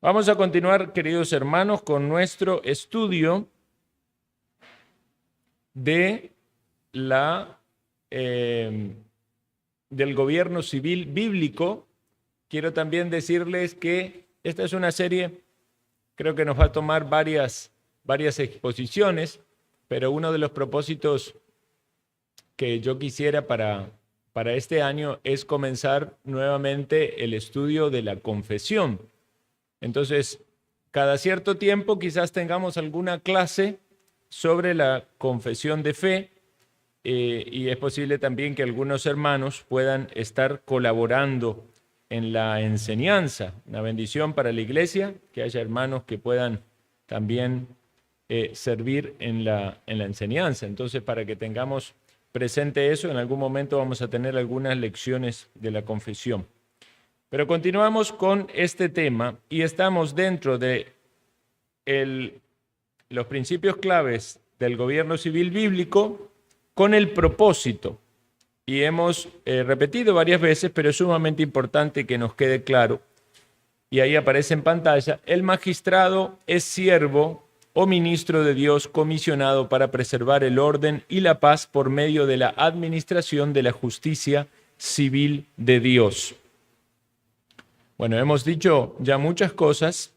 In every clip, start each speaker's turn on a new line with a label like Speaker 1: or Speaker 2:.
Speaker 1: Vamos a continuar, queridos hermanos, con nuestro estudio de del gobierno civil bíblico. Quiero también decirles que esta es una serie, creo que nos va a tomar varias exposiciones, pero uno de los propósitos que yo quisiera para este año es comenzar nuevamente el estudio de la confesión. Entonces, cada cierto tiempo quizás tengamos alguna clase sobre la confesión de fe y es posible también que algunos hermanos puedan estar colaborando en la enseñanza. Una bendición para la iglesia, que haya hermanos que puedan también servir en la enseñanza. Entonces, para que tengamos presente eso, en algún momento vamos a tener algunas lecciones de la confesión. Pero continuamos con este tema y estamos dentro de los principios claves del gobierno civil bíblico con el propósito. Y hemos repetido varias veces, pero es sumamente importante que nos quede claro. Y ahí aparece en pantalla: el magistrado es siervo o ministro de Dios comisionado para preservar el orden y la paz por medio de la administración de la justicia civil de Dios. Bueno, hemos dicho ya muchas cosas.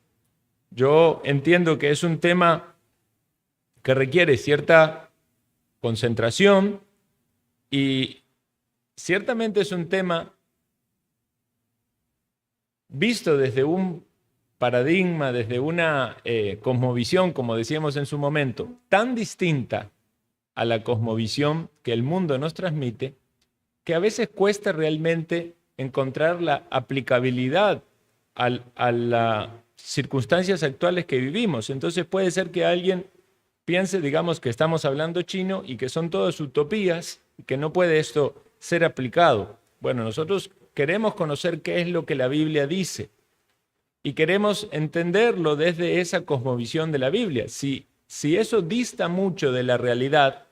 Speaker 1: Yo entiendo que es un tema que requiere cierta concentración y ciertamente es un tema visto desde un paradigma, desde una cosmovisión, como decíamos en su momento, tan distinta a la cosmovisión que el mundo nos transmite, que a veces cuesta realmente encontrar la aplicabilidad a las circunstancias actuales que vivimos. Entonces puede ser que alguien piense, digamos, que estamos hablando chino y que son todas utopías, que no puede esto ser aplicado. Bueno, nosotros queremos conocer qué es lo que la Biblia dice y queremos entenderlo desde esa cosmovisión de la Biblia. Si eso dista mucho de la realidad,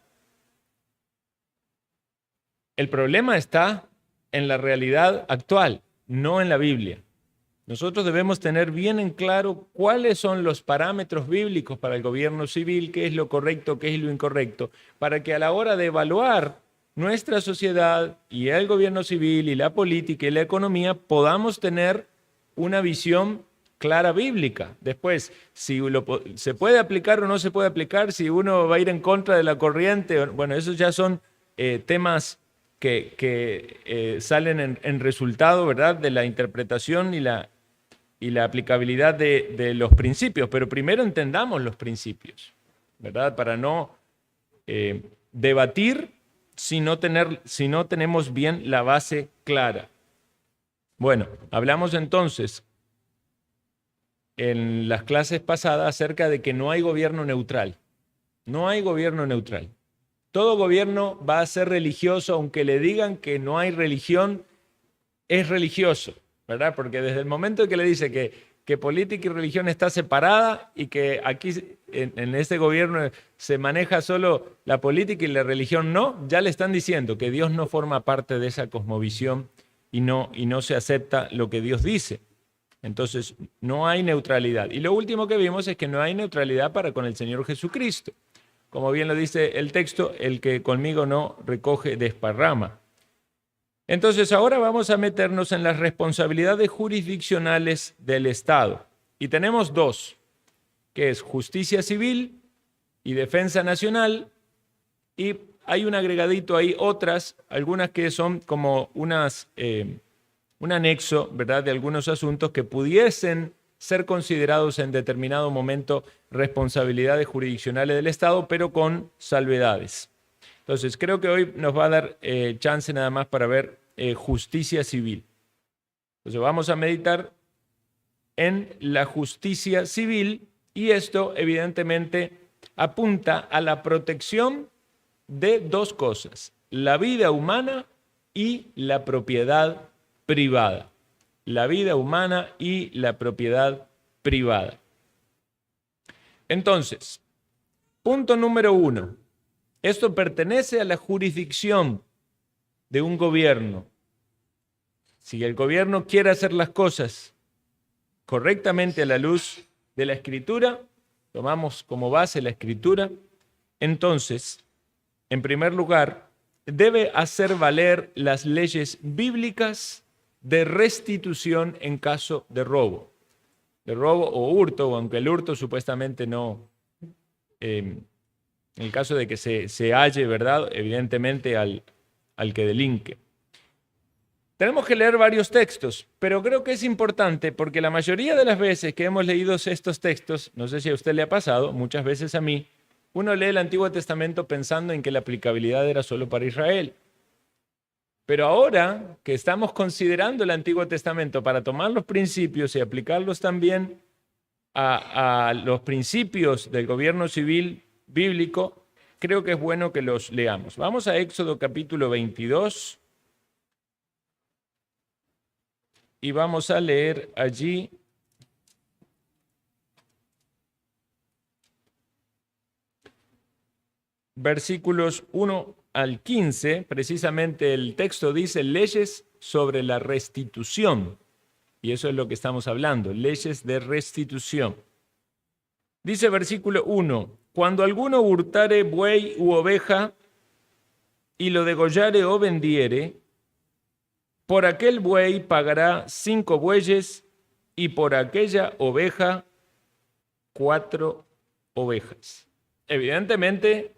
Speaker 1: el problema está en la realidad actual, no en la Biblia. Nosotros debemos tener bien en claro cuáles son los parámetros bíblicos para el gobierno civil, qué es lo correcto, qué es lo incorrecto, para que a la hora de evaluar nuestra sociedad y el gobierno civil y la política y la economía podamos tener una visión clara bíblica. Después, si se puede aplicar o no se puede aplicar, si uno va a ir en contra de la corriente, bueno, esos ya son temas que salen en resultado, ¿verdad?, de la interpretación y la aplicabilidad de los principios. Pero primero entendamos los principios, ¿verdad?, para no debatir si no tenemos bien la base clara. Bueno, hablamos entonces en las clases pasadas acerca de que no hay gobierno neutral. No hay gobierno neutral. Todo gobierno va a ser religioso, aunque le digan que no hay religión, es religioso, ¿verdad? Porque desde el momento en que le dice que política y religión está separada y que aquí en este gobierno se maneja solo la política y la religión no, ya le están diciendo que Dios no forma parte de esa cosmovisión y no se acepta lo que Dios dice. Entonces, no hay neutralidad. Y lo último que vimos es que no hay neutralidad para con el Señor Jesucristo. Como bien lo dice el texto, el que conmigo no recoge, desparrama. Entonces, ahora vamos a meternos en las responsabilidades jurisdiccionales del Estado. Y tenemos dos, que es justicia civil y defensa nacional. Y hay un agregadito ahí, otras, algunas que son como un anexo, ¿verdad?, de algunos asuntos que pudiesen ser considerados en determinado momento responsabilidades jurisdiccionales del Estado, pero con salvedades. Entonces, creo que hoy nos va a dar chance nada más para ver justicia civil. Entonces, vamos a meditar en la justicia civil y esto evidentemente apunta a la protección de dos cosas: la vida humana y la propiedad privada. La vida humana y la propiedad privada. Entonces, punto número 1. Esto pertenece a la jurisdicción de un gobierno. Si el gobierno quiere hacer las cosas correctamente a la luz de la Escritura, tomamos como base la Escritura, entonces, en primer lugar, debe hacer valer las leyes bíblicas de restitución en caso de robo o hurto, aunque el hurto supuestamente no, en el caso de que se halle, ¿verdad? Evidentemente al que delinque. Tenemos que leer varios textos, pero creo que es importante porque la mayoría de las veces que hemos leído estos textos, no sé si a usted le ha pasado, muchas veces a mí, uno lee el Antiguo Testamento pensando en que la aplicabilidad era solo para Israel. Pero ahora que estamos considerando el Antiguo Testamento para tomar los principios y aplicarlos también a los principios del gobierno civil bíblico, creo que es bueno que los leamos. Vamos a Éxodo capítulo 22 y vamos a leer allí versículos 1 al 15, precisamente el texto dice leyes sobre la restitución. Y eso es lo que estamos hablando, leyes de restitución. Dice versículo 1, cuando alguno hurtare buey u oveja y lo degollare o vendiere, por aquel buey pagará 5 bueyes y por aquella oveja 4 ovejas. Evidentemente,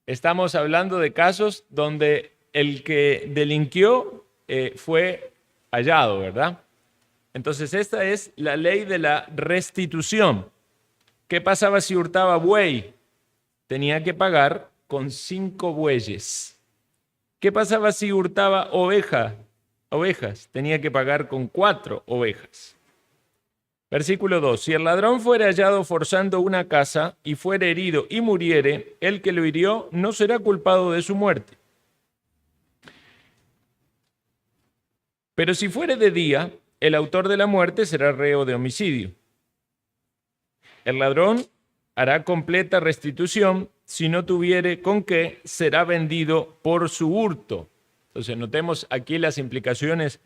Speaker 1: estamos hablando de casos donde el que delinquió fue hallado, ¿verdad? Entonces, esta es la ley de la restitución. ¿Qué pasaba si hurtaba buey? Tenía que pagar con 5 bueyes. ¿Qué pasaba si hurtaba ovejas? Tenía que pagar con 4 ovejas. Versículo 2. Si el ladrón fuere hallado forzando una casa y fuere herido y muriere, el que lo hirió no será culpado de su muerte. Pero si fuere de día, el autor de la muerte será reo de homicidio. El ladrón hará completa restitución, si no tuviere con qué, será vendido por su hurto. Entonces, notemos aquí las implicaciones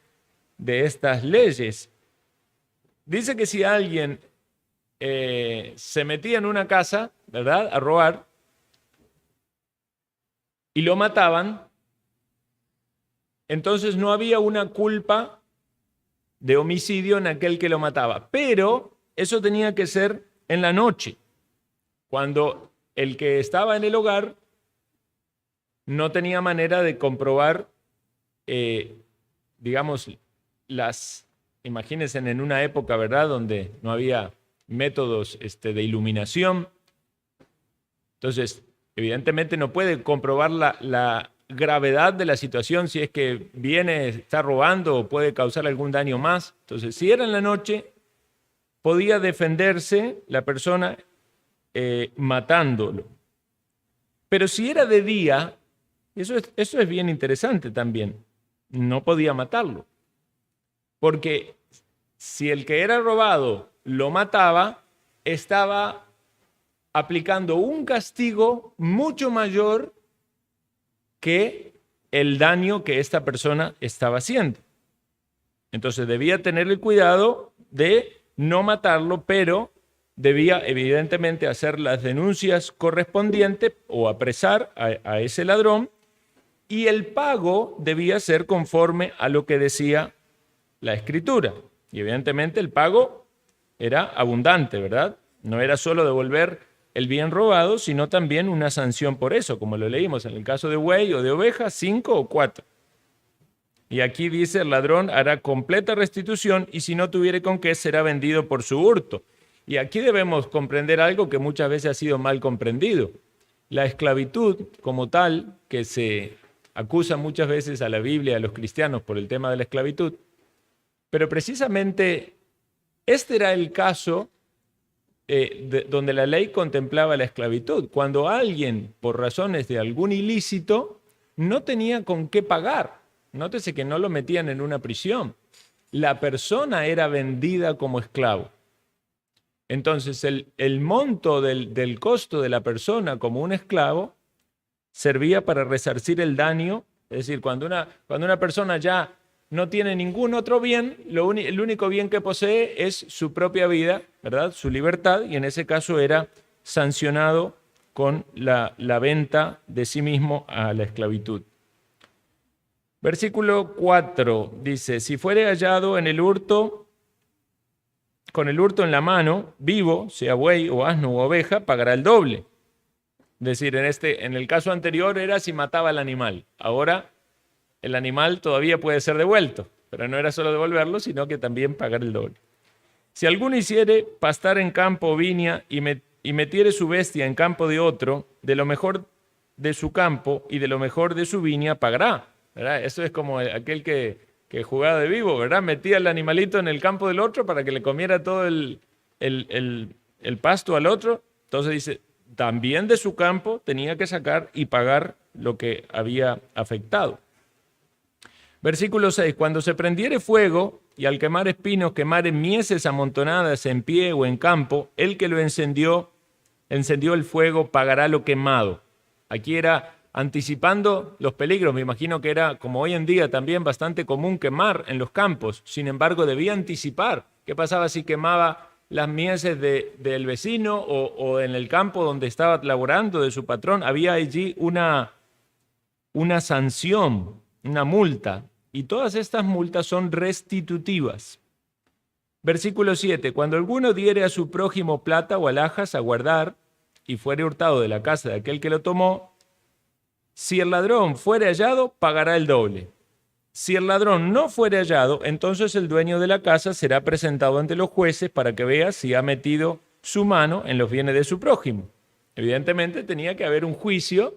Speaker 1: de estas leyes. Dice que si alguien se metía en una casa, ¿verdad?, a robar, y lo mataban, entonces no había una culpa de homicidio en aquel que lo mataba. Pero eso tenía que ser en la noche, cuando el que estaba en el hogar no tenía manera de comprobar, digamos, imagínense en una época, ¿verdad?, donde no había métodos de iluminación. Entonces, evidentemente no puede comprobar la gravedad de la situación, si es que viene, está robando o puede causar algún daño más. Entonces, si era en la noche, podía defenderse la persona matándolo. Pero si era de día, eso es bien interesante también, no podía matarlo. Porque si el que era robado lo mataba, estaba aplicando un castigo mucho mayor que el daño que esta persona estaba haciendo. Entonces debía tener el cuidado de no matarlo, pero debía evidentemente hacer las denuncias correspondientes o apresar a ese ladrón, y el pago debía ser conforme a lo que decía la Escritura. Y evidentemente el pago era abundante, ¿verdad? No era solo devolver el bien robado, sino también una sanción por eso, como lo leímos en el caso de buey o de oveja, 5 o 4. Y aquí dice, el ladrón hará completa restitución y si no tuviere con qué, será vendido por su hurto. Y aquí debemos comprender algo que muchas veces ha sido mal comprendido. La esclavitud como tal, que se acusa muchas veces a la Biblia y a los cristianos por el tema de la esclavitud, pero precisamente este era el caso donde la ley contemplaba la esclavitud. Cuando alguien, por razones de algún ilícito, no tenía con qué pagar. Nótese que no lo metían en una prisión. La persona era vendida como esclavo. Entonces, el monto del costo de la persona como un esclavo servía para resarcir el daño. Es decir, cuando una persona ya no tiene ningún otro bien, el único bien que posee es su propia vida, ¿verdad? Su libertad, y en ese caso era sancionado con la venta de sí mismo a la esclavitud. Versículo 4 dice, si fuere hallado en el hurto, con el hurto en la mano, vivo, sea buey o asno u oveja, pagará el doble. Es decir, en el caso anterior era si mataba al animal. Ahora el animal todavía puede ser devuelto, pero no era solo devolverlo, sino que también pagar el doble. Si alguno hiciere pastar en campo o viña y metiere su bestia en campo de otro, de lo mejor de su campo y de lo mejor de su viña pagará, ¿verdad? Eso es como aquel que jugaba de vivo, ¿verdad? Metía el animalito en el campo del otro para que le comiera todo el pasto al otro. Entonces dice, también de su campo tenía que sacar y pagar lo que había afectado. Versículo 6, cuando se prendiere fuego y al quemar espinos quemaren mieses amontonadas en pie o en campo, el que lo encendió el fuego, pagará lo quemado. Aquí era anticipando los peligros. Me imagino que era, como hoy en día, también bastante común quemar en los campos. Sin embargo, debía anticipar qué pasaba si quemaba las mieses del vecino o en el campo donde estaba laborando de su patrón. Había allí una sanción, una multa, y todas estas multas son restitutivas. Versículo 7, cuando alguno diere a su prójimo plata o alhajas a guardar y fuere hurtado de la casa de aquel que lo tomó, si el ladrón fuere hallado, pagará el doble. Si el ladrón no fuere hallado, entonces el dueño de la casa será presentado ante los jueces para que vea si ha metido su mano en los bienes de su prójimo. Evidentemente tenía que haber un juicio.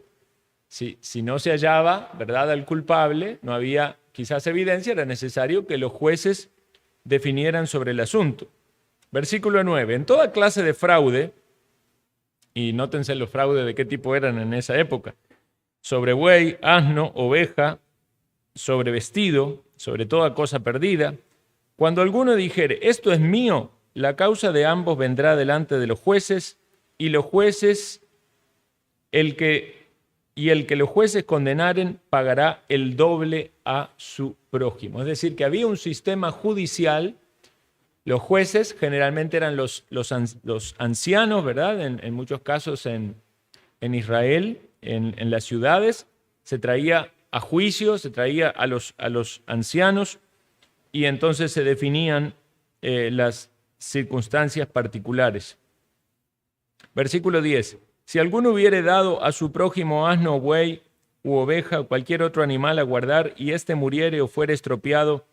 Speaker 1: Si no se hallaba, ¿verdad?, al culpable, no había quizás evidencia, era necesario que los jueces definieran sobre el asunto. Versículo 9. En toda clase de fraude, y nótense los fraudes de qué tipo eran en esa época, sobre buey, asno, oveja, sobre vestido, sobre toda cosa perdida, cuando alguno dijere, esto es mío, la causa de ambos vendrá delante de los jueces, y los jueces, el que los jueces condenaren, pagará el doble a su prójimo. Es decir, que había un sistema judicial. Los jueces generalmente eran los ancianos, ¿verdad? En muchos casos en Israel, en las ciudades, se traía a juicio, se traía a los ancianos y entonces se definían las circunstancias particulares. Versículo 10. Si alguno hubiere dado a su prójimo asno, buey u oveja o cualquier otro animal a guardar y éste muriere o fuere estropeado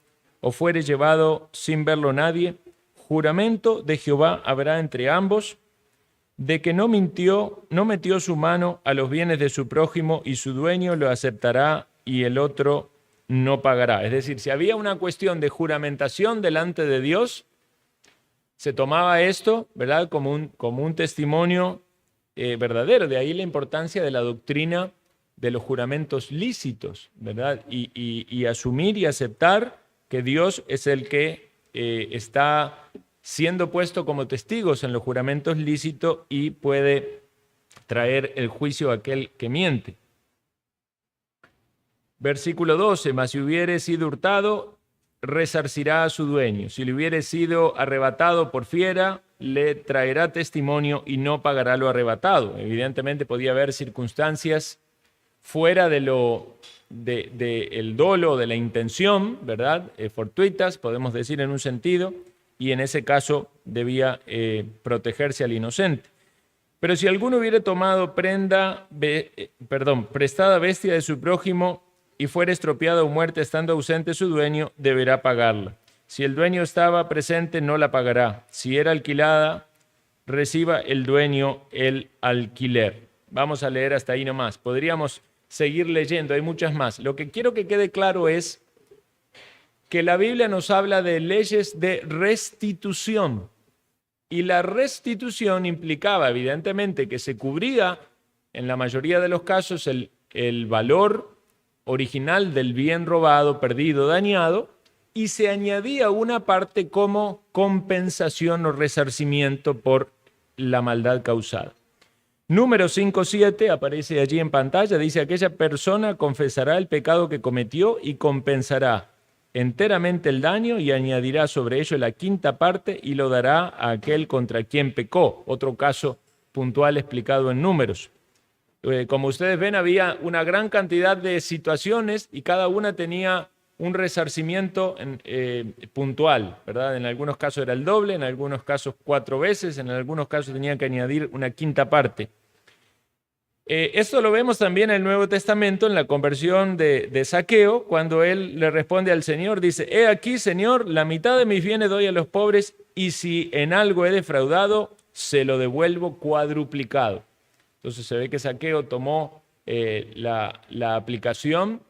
Speaker 1: o fuere llevado sin verlo nadie, juramento de Jehová habrá entre ambos de que no metió su mano a los bienes de su prójimo y su dueño lo aceptará y el otro no pagará. Es decir, si había una cuestión de juramentación delante de Dios, se tomaba esto, ¿verdad?, como un testimonio verdadero. De ahí la importancia de la doctrina de los juramentos lícitos, ¿verdad? Y asumir y aceptar que Dios es el que está siendo puesto como testigos en los juramentos lícitos y puede traer el juicio a aquel que miente. Versículo 12, mas si hubiere sido hurtado, resarcirá a su dueño. Si le hubiere sido arrebatado por fiera, le traerá testimonio y no pagará lo arrebatado. Evidentemente podía haber circunstancias fuera de el dolo, de la intención, ¿verdad? Fortuitas, podemos decir en un sentido, y en ese caso debía protegerse al inocente. Pero si alguno hubiere tomado prestada bestia de su prójimo y fuere estropeada o muerta estando ausente su dueño, deberá pagarla. Si el dueño estaba presente, no la pagará. Si era alquilada, reciba el dueño el alquiler. Vamos a leer hasta ahí nomás. Podríamos seguir leyendo, hay muchas más. Lo que quiero que quede claro es que la Biblia nos habla de leyes de restitución. Y la restitución implicaba, evidentemente, que se cubría, en la mayoría de los casos, el valor original del bien robado, perdido, dañado, y se añadía una parte como compensación o resarcimiento por la maldad causada. Número 5.7 aparece allí en pantalla, dice: aquella persona confesará el pecado que cometió y compensará enteramente el daño y añadirá sobre ello la quinta parte y lo dará a aquel contra quien pecó. Otro caso puntual explicado en Números. Como ustedes ven, había una gran cantidad de situaciones y cada una tenía un resarcimiento puntual, ¿verdad? En algunos casos era el doble, en algunos casos 4 veces, en algunos casos tenía que añadir una quinta parte. Esto lo vemos también en el Nuevo Testamento, en la conversión de Zaqueo, cuando él le responde al Señor, dice, he aquí, Señor, la mitad de mis bienes doy a los pobres, y si en algo he defraudado, se lo devuelvo cuadruplicado. Entonces se ve que Zaqueo tomó la aplicación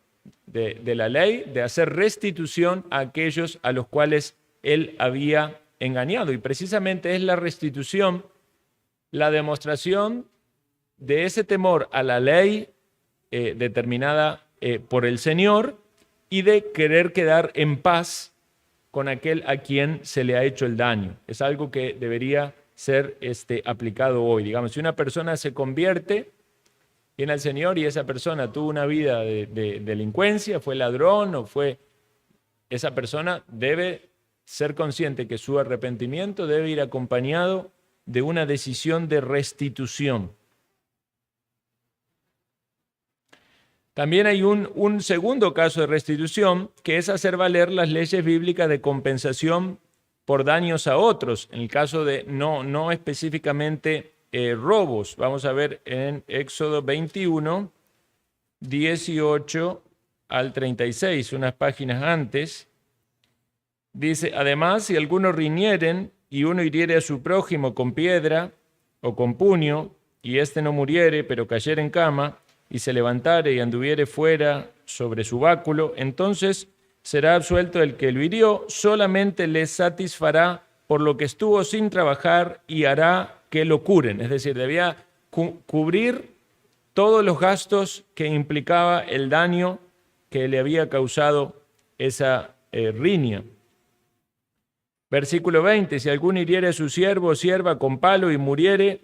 Speaker 1: de la ley de hacer restitución a aquellos a los cuales él había engañado. Y precisamente es la restitución, la demostración de ese temor a la ley determinada por el Señor y de querer quedar en paz con aquel a quien se le ha hecho el daño. Es algo que debería ser aplicado hoy. Digamos, si una persona se convierte, viene al Señor y esa persona tuvo una vida de delincuencia, fue ladrón o esa persona debe ser consciente que su arrepentimiento debe ir acompañado de una decisión de restitución. También hay un segundo caso de restitución, que es hacer valer las leyes bíblicas de compensación por daños a otros, en el caso de no específicamente robos. Vamos a ver en Éxodo 21, 18 al 36, unas páginas antes. Dice, además, si algunos riñeren y uno hiriere a su prójimo con piedra o con puño, y éste no muriere, pero cayere en cama, y se levantare y anduviere fuera sobre su báculo, entonces será absuelto el que lo hirió, solamente le satisfará por lo que estuvo sin trabajar y hará que lo curen. Es decir, debía cubrir todos los gastos que implicaba el daño que le había causado esa riña. Versículo 20, si alguno hiriere a su siervo o sierva con palo y muriere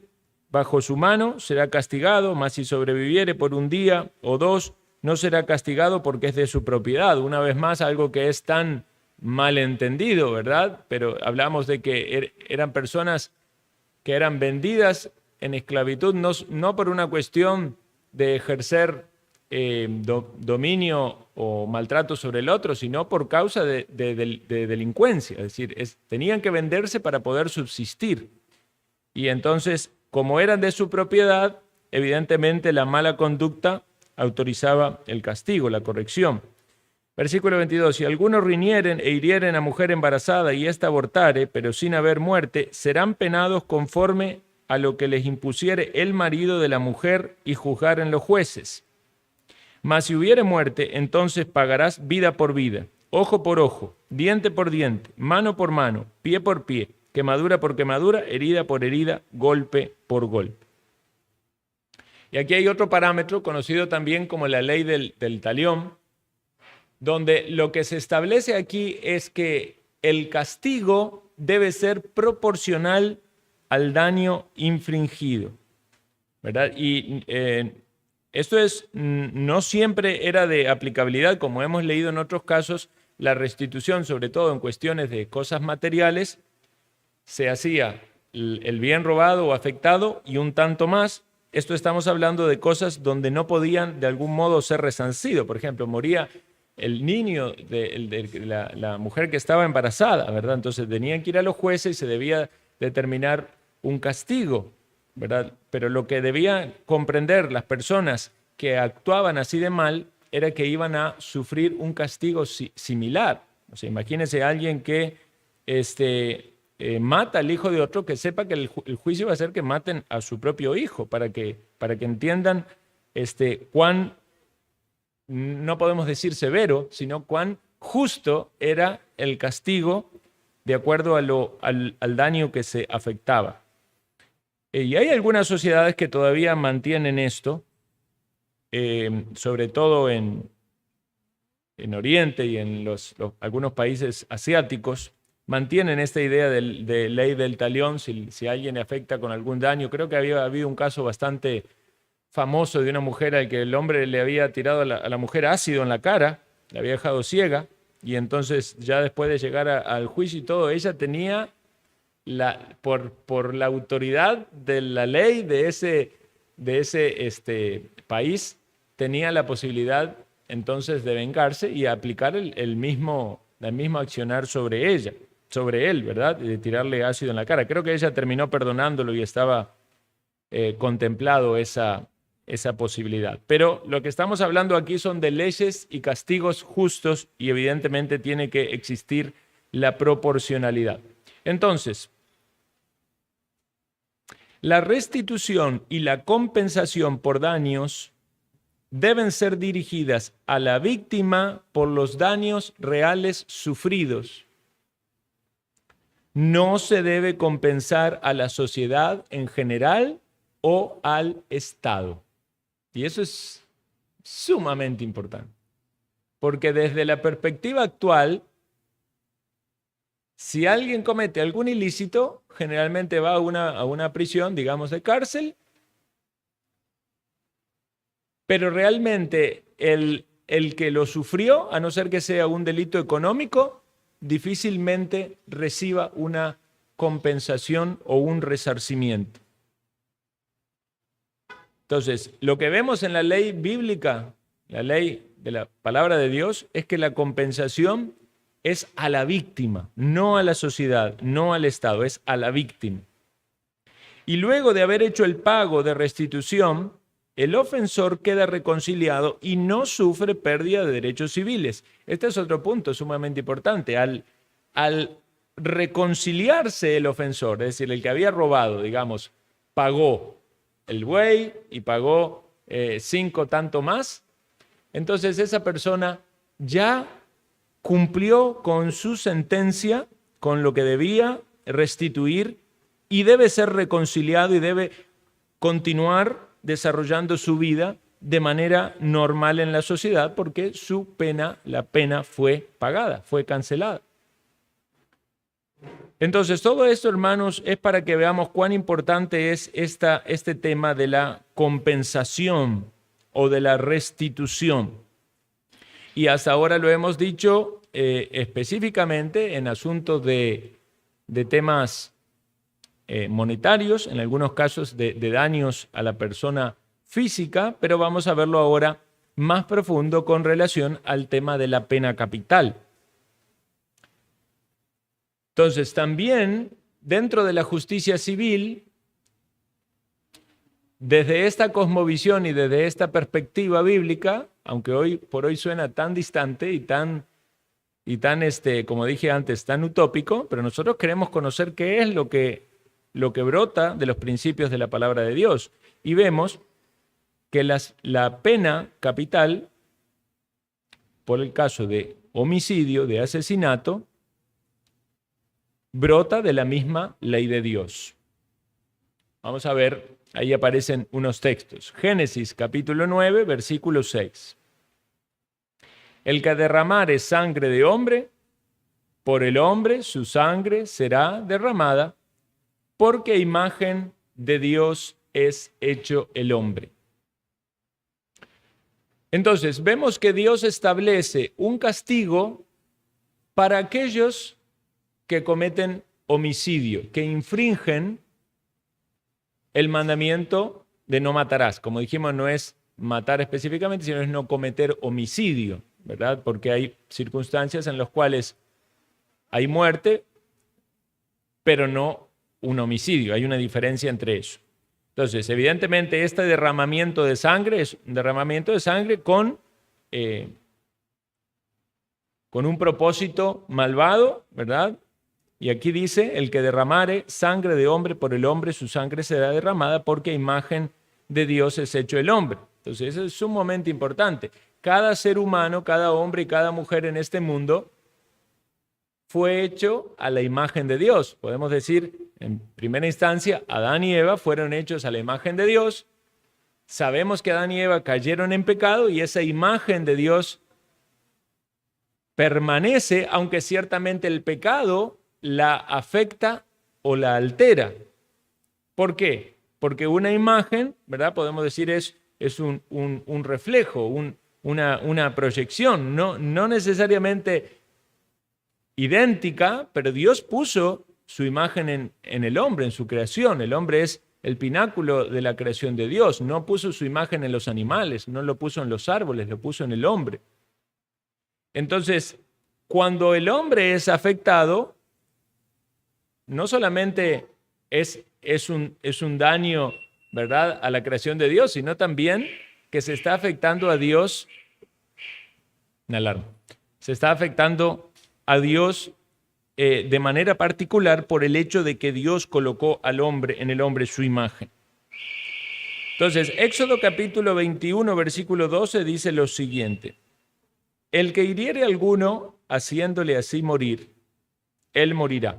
Speaker 1: bajo su mano, será castigado, mas si sobreviviere por 1 día o 2, no será castigado porque es de su propiedad. Una vez más, algo que es tan malentendido, ¿verdad? Pero hablamos de que eran personas que eran vendidas en esclavitud, no por una cuestión de ejercer dominio o maltrato sobre el otro, sino por causa de delincuencia. Es decir, tenían que venderse para poder subsistir. Y entonces, como eran de su propiedad, evidentemente la mala conducta autorizaba el castigo, la corrección. Versículo 22, si algunos riñeren e hirieren a mujer embarazada y ésta abortare, pero sin haber muerte, serán penados conforme a lo que les impusiere el marido de la mujer y juzgaren los jueces. Mas si hubiere muerte, entonces pagarás vida por vida, ojo por ojo, diente por diente, mano por mano, pie por pie, quemadura por quemadura, herida por herida, golpe por golpe. Y aquí hay otro parámetro conocido también como la ley del talión, donde lo que se establece aquí es que el castigo debe ser proporcional al daño infringido, ¿verdad? Y esto no siempre era de aplicabilidad, como hemos leído en otros casos, la restitución, sobre todo en cuestiones de cosas materiales, se hacía el bien robado o afectado y un tanto más. Esto estamos hablando de cosas donde no podían de algún modo ser resarcidos. Por ejemplo, moría el niño de la mujer que estaba embarazada, ¿verdad? Entonces tenían que ir a los jueces y se debía determinar un castigo, ¿verdad? Pero lo que debían comprender las personas que actuaban así de mal era que iban a sufrir un castigo similar. O sea, imagínense a alguien que mata al hijo de otro, que sepa que el juicio va a ser que maten a su propio hijo, para que entiendan cuán, no podemos decir severo, sino cuán justo era el castigo de acuerdo al daño que se afectaba. Y hay algunas sociedades que todavía mantienen esto, sobre todo en Oriente y en algunos países asiáticos, mantienen esta idea de ley del talión. Si alguien le afecta con algún daño. Creo que había habido un caso bastante famoso de una mujer al que el hombre le había tirado a la mujer ácido en la cara, la había dejado ciega, y entonces ya después de llegar al juicio y todo, ella tenía, por la autoridad de la ley de ese país, tenía la posibilidad entonces de vengarse y aplicar el mismo accionar sobre ella, sobre él, ¿verdad? Y de tirarle ácido en la cara. Creo que ella terminó perdonándolo y estaba contemplado esa posibilidad. Pero lo que estamos hablando aquí son de leyes y castigos justos y evidentemente tiene que existir la proporcionalidad. Entonces, la restitución y la compensación por daños deben ser dirigidas a la víctima por los daños reales sufridos. No se debe compensar a la sociedad en general o al Estado. Y eso es sumamente importante, porque desde la perspectiva actual, si alguien comete algún ilícito, generalmente va a una prisión, digamos, de cárcel, pero realmente el que lo sufrió, a no ser que sea un delito económico, difícilmente reciba una compensación o un resarcimiento. Entonces, lo que vemos en la ley bíblica, la ley de la palabra de Dios, es que la compensación es a la víctima, no a la sociedad, no al Estado, es a la víctima. Y luego de haber hecho el pago de restitución, el ofensor queda reconciliado y no sufre pérdida de derechos civiles. Este es otro punto sumamente importante. Al reconciliarse el ofensor, es decir, el que había robado, digamos, pagó el buey y pagó 5 tanto más, entonces esa persona ya cumplió con su sentencia, con lo que debía restituir, y debe ser reconciliado y debe continuar desarrollando su vida de manera normal en la sociedad porque la pena fue pagada, fue cancelada. Entonces, todo esto, hermanos, es para que veamos cuán importante es este tema de la compensación o de la restitución. Y hasta ahora lo hemos dicho específicamente en asuntos de temas monetarios, en algunos casos de daños a la persona física, pero vamos a verlo ahora más profundo con relación al tema de la pena capital. Entonces, también dentro de la justicia civil, desde esta cosmovisión y desde esta perspectiva bíblica, aunque hoy por hoy suena tan distante y tan como dije antes, tan utópico, pero nosotros queremos conocer qué es lo que brota de los principios de la palabra de Dios. Y vemos que la pena capital, por el caso de homicidio, de asesinato, brota de la misma ley de Dios. Vamos a ver, ahí aparecen unos textos. Génesis capítulo 9, versículo 6. El que derramare sangre de hombre, por el hombre su sangre será derramada, porque imagen de Dios es hecho el hombre. Entonces, vemos que Dios establece un castigo para aquellos que cometen homicidio, que infringen el mandamiento de no matarás. Como dijimos, no es matar específicamente, sino es no cometer homicidio, ¿verdad? Porque hay circunstancias en las cuales hay muerte, pero no un homicidio. Hay una diferencia entre eso. Entonces, evidentemente, este derramamiento de sangre es un derramamiento de sangre con un propósito malvado, ¿verdad? Y aquí dice, el que derramare sangre de hombre, por el hombre su sangre será derramada, porque imagen de Dios es hecho el hombre. Entonces, eso es sumamente importante. Cada ser humano, cada hombre y cada mujer en este mundo fue hecho a la imagen de Dios. Podemos decir, en primera instancia, Adán y Eva fueron hechos a la imagen de Dios. Sabemos que Adán y Eva cayeron en pecado y esa imagen de Dios permanece, aunque ciertamente el pecado la afecta o la altera. ¿Por qué? Porque una imagen, ¿verdad? Podemos decir es un reflejo, una proyección. No necesariamente idéntica, pero Dios puso su imagen en el hombre, en su creación. El hombre es el pináculo de la creación de Dios. No puso su imagen en los animales, no lo puso en los árboles, lo puso en el hombre. Entonces, cuando el hombre es afectado, no solamente es un daño, ¿verdad?, a la creación de Dios, sino también que se está afectando a Dios. Una alarma. Se está afectando a Dios de manera particular por el hecho de que Dios colocó al hombre, en el hombre, su imagen. Entonces, Éxodo capítulo 21, versículo 12 dice lo siguiente: el que hiriere a alguno haciéndole así morir, él morirá.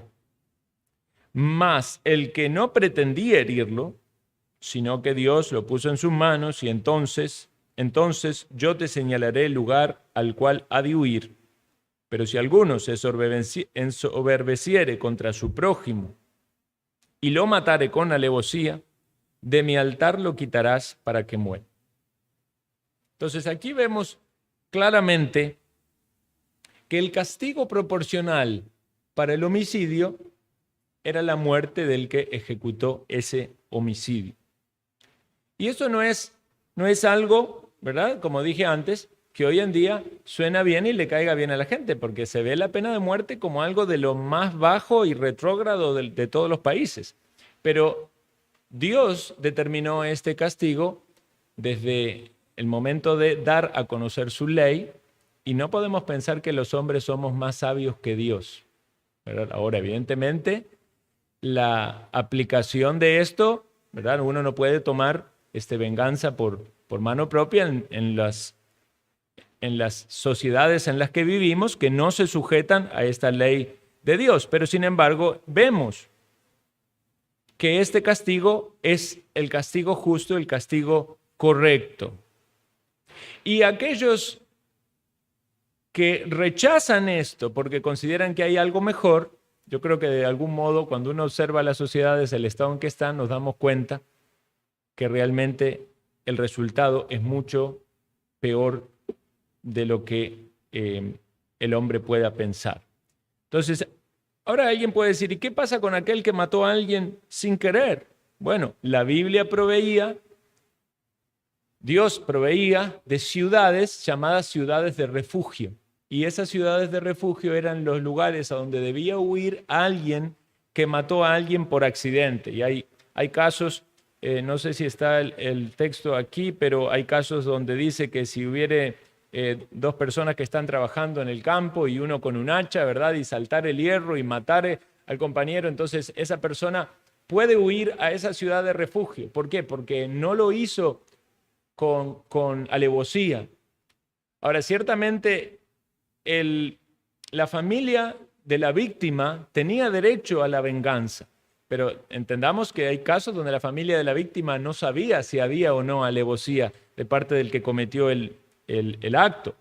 Speaker 1: Mas el que no pretendía herirlo, sino que Dios lo puso en sus manos, y entonces yo te señalaré el lugar al cual ha de huir. Pero si alguno se ensoberbeciere contra su prójimo y lo matare con alevosía, de mi altar lo quitarás para que muera. Entonces aquí vemos claramente que el castigo proporcional para el homicidio era la muerte del que ejecutó ese homicidio. Y eso no es algo, ¿verdad?, como dije antes, que hoy en día suena bien y le caiga bien a la gente, porque se ve la pena de muerte como algo de lo más bajo y retrógrado de todos los países. Pero Dios determinó este castigo desde el momento de dar a conocer su ley, y no podemos pensar que los hombres somos más sabios que Dios, ¿verdad? Ahora, evidentemente, la aplicación de esto, ¿verdad?, uno no puede tomar venganza por mano propia en las sociedades en las que vivimos, que no se sujetan a esta ley de Dios. Pero sin embargo, vemos que este castigo es el castigo justo, el castigo correcto. Y aquellos que rechazan esto porque consideran que hay algo mejor, yo creo que de algún modo, cuando uno observa las sociedades, el estado en que están, nos damos cuenta que realmente el resultado es mucho peor de lo que el hombre pueda pensar. Entonces, ahora alguien puede decir, ¿y qué pasa con aquel que mató a alguien sin querer? Bueno, la Biblia Dios proveía de ciudades llamadas ciudades de refugio. Y esas ciudades de refugio eran los lugares a donde debía huir alguien que mató a alguien por accidente. Y hay casos, no sé si está el texto aquí, pero hay casos donde dice que si hubiere dos personas que están trabajando en el campo y uno con un hacha, ¿verdad?, y saltar el hierro y matar al compañero, entonces esa persona puede huir a esa ciudad de refugio. ¿Por qué? Porque no lo hizo con alevosía. Ahora, ciertamente la familia de la víctima tenía derecho a la venganza, pero entendamos que hay casos donde la familia de la víctima no sabía si había o no alevosía de parte del que cometió el acto.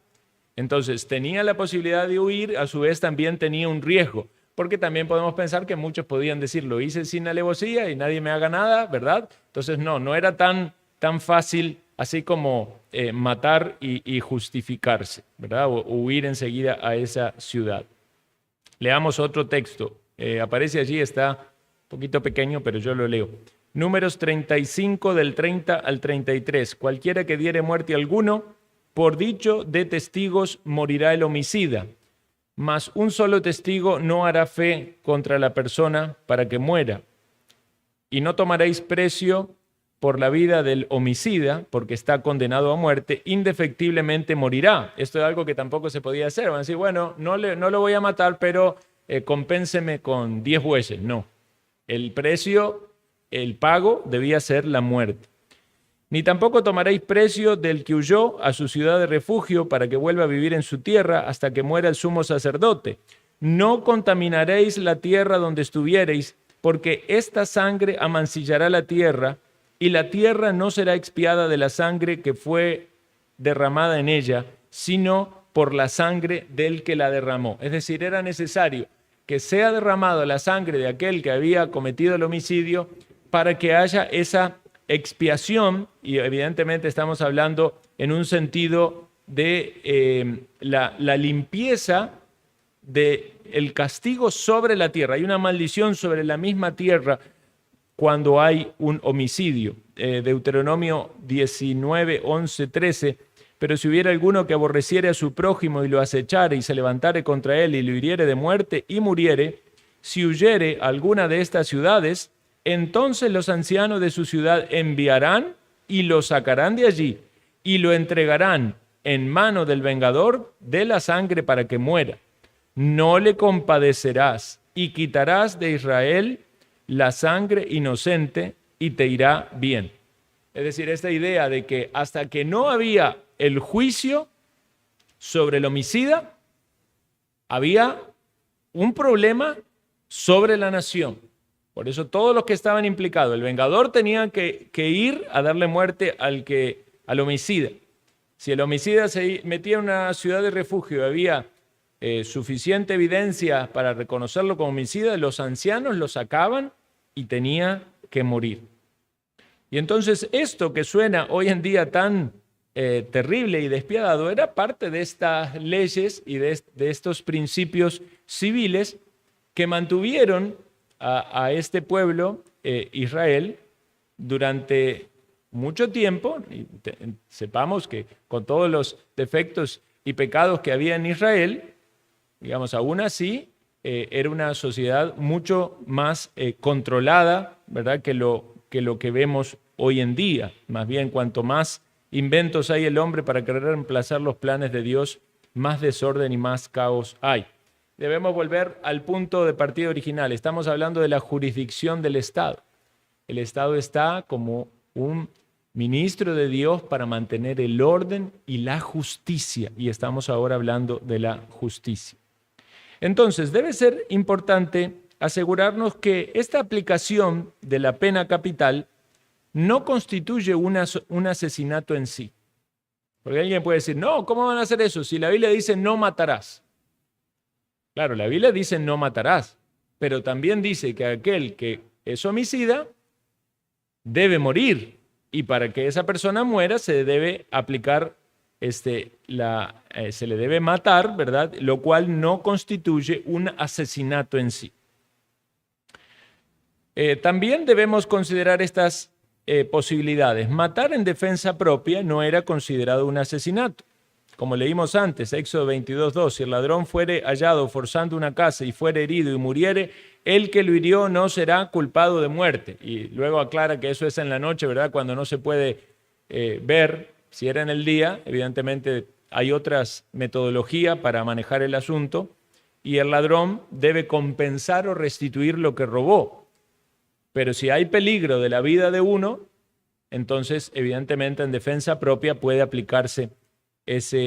Speaker 1: Entonces tenía la posibilidad de huir, a su vez también tenía un riesgo, porque también podemos pensar que muchos podían decir, lo hice sin alevosía y nadie me haga nada, ¿verdad? Entonces no era tan fácil así como matar y justificarse, ¿verdad? O huir enseguida a esa ciudad. Leamos otro texto. Aparece allí, está un poquito pequeño, pero yo lo leo. Números 35, del 30 al 33. Cualquiera que diere muerte a alguno, por dicho de testigos morirá el homicida, mas un solo testigo no hará fe contra la persona para que muera. Y no tomaréis precio por la vida del homicida, porque está condenado a muerte, indefectiblemente morirá. Esto es algo que tampoco se podía hacer. Van a decir, bueno, no lo voy a matar, pero compénseme con 10 bueyes. No. El precio, el pago, debía ser la muerte. Ni tampoco tomaréis precio del que huyó a su ciudad de refugio para que vuelva a vivir en su tierra hasta que muera el sumo sacerdote. No contaminaréis la tierra donde estuviereis, porque esta sangre amancillará la tierra, y la tierra no será expiada de la sangre que fue derramada en ella, sino por la sangre del que la derramó. Es decir, era necesario que sea derramada la sangre de aquel que había cometido el homicidio para que haya esa expiación, y evidentemente estamos hablando en un sentido de la limpieza de el castigo sobre la tierra. Hay una maldición sobre la misma tierra cuando hay un homicidio. Deuteronomio 19, 11, 13. Pero si hubiera alguno que aborreciere a su prójimo y lo acechare y se levantare contra él y lo hiriere de muerte y muriere, si huyere a alguna de estas ciudades, entonces los ancianos de su ciudad enviarán y lo sacarán de allí y lo entregarán en mano del vengador de la sangre para que muera. No le compadecerás y quitarás de Israel la sangre inocente y te irá bien. Es decir, esta idea de que hasta que no había el juicio sobre el homicida, había un problema sobre la nación. Por eso todos los que estaban implicados, el vengador tenía que ir a darle muerte al homicida. Si el homicida se metía en una ciudad de refugio y había suficiente evidencia para reconocerlo como homicida, los ancianos lo sacaban y tenía que morir. Y entonces esto que suena hoy en día tan terrible y despiadado era parte de estas leyes y de estos principios civiles que mantuvieron a este pueblo, Israel, durante mucho tiempo. Y sepamos que con todos los defectos y pecados que había en Israel, digamos, aún así, era una sociedad mucho más controlada, ¿verdad?, que lo que vemos hoy en día. Más bien, cuanto más inventos hay el hombre para querer reemplazar los planes de Dios, más desorden y más caos hay. Debemos volver al punto de partida original. Estamos hablando de la jurisdicción del Estado. El Estado está como un ministro de Dios para mantener el orden y la justicia. Y estamos ahora hablando de la justicia. Entonces, debe ser importante asegurarnos que esta aplicación de la pena capital no constituye un asesinato en sí. Porque alguien puede decir, no, ¿cómo van a hacer eso? Si la Biblia dice no matarás. Claro, la Biblia dice no matarás, pero también dice que aquel que es homicida debe morir, y para que esa persona muera se debe aplicar, se le debe matar, ¿verdad? Lo cual no constituye un asesinato en sí. También debemos considerar estas posibilidades. Matar en defensa propia no era considerado un asesinato. Como leímos antes, Éxodo 22:2, si el ladrón fuere hallado forzando una casa y fuere herido y muriere, el que lo hirió no será culpado de muerte. Y luego aclara que eso es en la noche, ¿verdad?, cuando no se puede ver. Si era en el día, evidentemente hay otras metodologías para manejar el asunto, y el ladrón debe compensar o restituir lo que robó. Pero si hay peligro de la vida de uno, entonces evidentemente en defensa propia puede aplicarse esa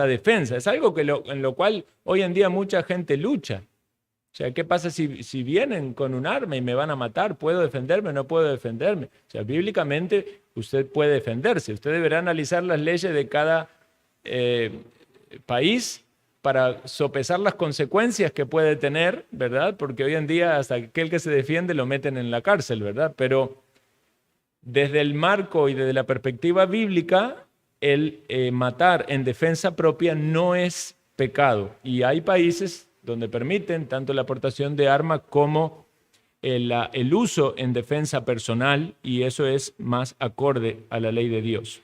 Speaker 1: defensa. Es algo en lo cual hoy en día mucha gente lucha. O sea, ¿qué pasa si vienen con un arma y me van a matar? ¿Puedo defenderme o no puedo defenderme? O sea, bíblicamente usted puede defenderse. Usted deberá analizar las leyes de cada país para sopesar las consecuencias que puede tener, ¿verdad? Porque hoy en día hasta aquel que se defiende lo meten en la cárcel, ¿verdad? Pero desde el marco y desde la perspectiva bíblica, el matar en defensa propia no es pecado. Y hay países donde permiten tanto la aportación de armas como el uso en defensa personal, y eso es más acorde a la ley de Dios.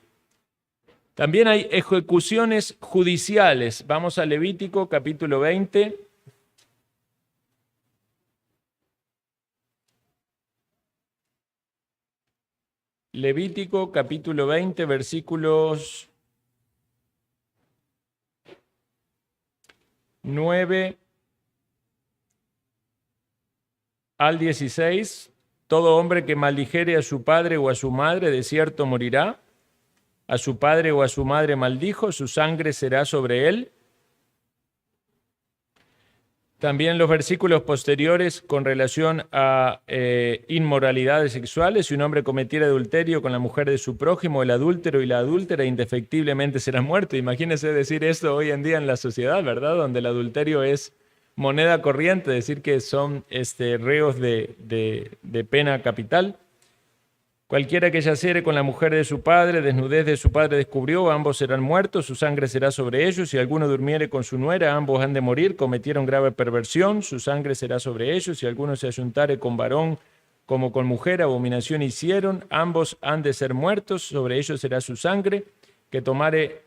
Speaker 1: También hay ejecuciones judiciales. Vamos a Levítico capítulo 20. Levítico capítulo 20, versículos 9 al 16. Todo hombre que maldijere a su padre o a su madre, de cierto morirá. A su padre o a su madre maldijo, su sangre será sobre él. También los versículos posteriores con relación a inmoralidades sexuales. Si un hombre cometiera adulterio con la mujer de su prójimo, el adúltero y la adúltera indefectiblemente serán muertos. Imagínense decir esto hoy en día en la sociedad, ¿verdad? Donde el adulterio es moneda corriente, decir que son reos de pena capital. Cualquiera que yaciere con la mujer de su padre, desnudez de su padre descubrió, ambos serán muertos, su sangre será sobre ellos. Si alguno durmiere con su nuera, ambos han de morir, cometieron grave perversión, su sangre será sobre ellos. Si alguno se ayuntare con varón como con mujer, abominación hicieron, ambos han de ser muertos, sobre ellos será su sangre. Que tomare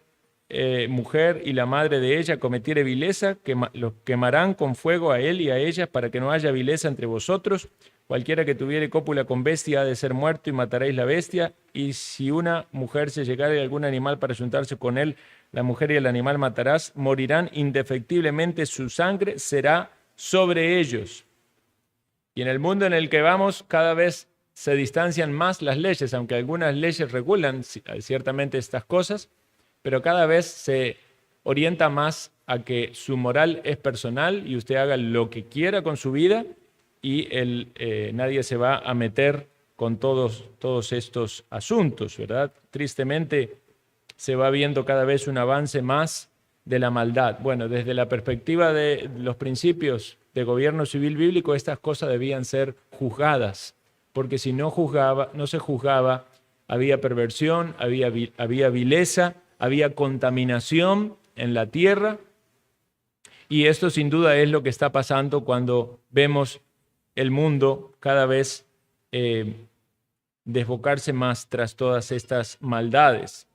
Speaker 1: mujer y la madre de ella cometiere vileza, los quemarán con fuego a él y a ellas, para que no haya vileza entre vosotros. Cualquiera que tuviere cópula con bestia ha de ser muerto, y mataréis la bestia. Y si una mujer se llegare a algún animal para juntarse con él, la mujer y el animal matarás, morirán indefectiblemente, su sangre será sobre ellos. Y en el mundo en el que vamos, cada vez se distancian más las leyes, aunque algunas leyes regulan ciertamente estas cosas, pero cada vez se orienta más a que su moral es personal y usted haga lo que quiera con su vida, y nadie se va a meter con todos estos asuntos, ¿verdad? Tristemente se va viendo cada vez un avance más de la maldad. Bueno, desde la perspectiva de los principios de gobierno civil bíblico, estas cosas debían ser juzgadas, porque si no se juzgaba, había perversión, había vileza, había contaminación en la tierra, y esto sin duda es lo que está pasando cuando vemos el mundo cada vez desbocarse más tras todas estas maldades.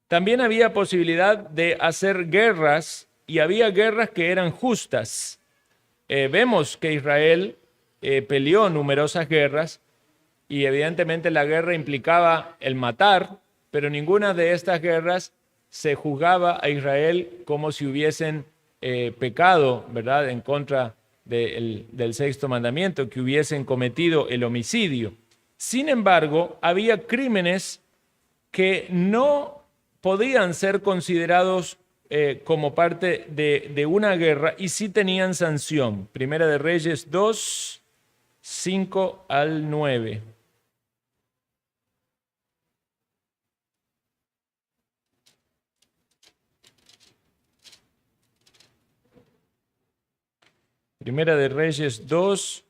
Speaker 1: También había posibilidad de hacer guerras, y había guerras que eran justas. Vemos que Israel peleó numerosas guerras, y evidentemente la guerra implicaba el matar, pero ninguna de estas guerras se juzgaba a Israel como si hubiesen pecado, ¿verdad?, en contra del sexto mandamiento, que hubiesen cometido el homicidio. Sin embargo, había crímenes que no podían ser considerados como parte de una guerra, y sí tenían sanción. Primera de Reyes 2, 5 al 9. Primera de Reyes 2,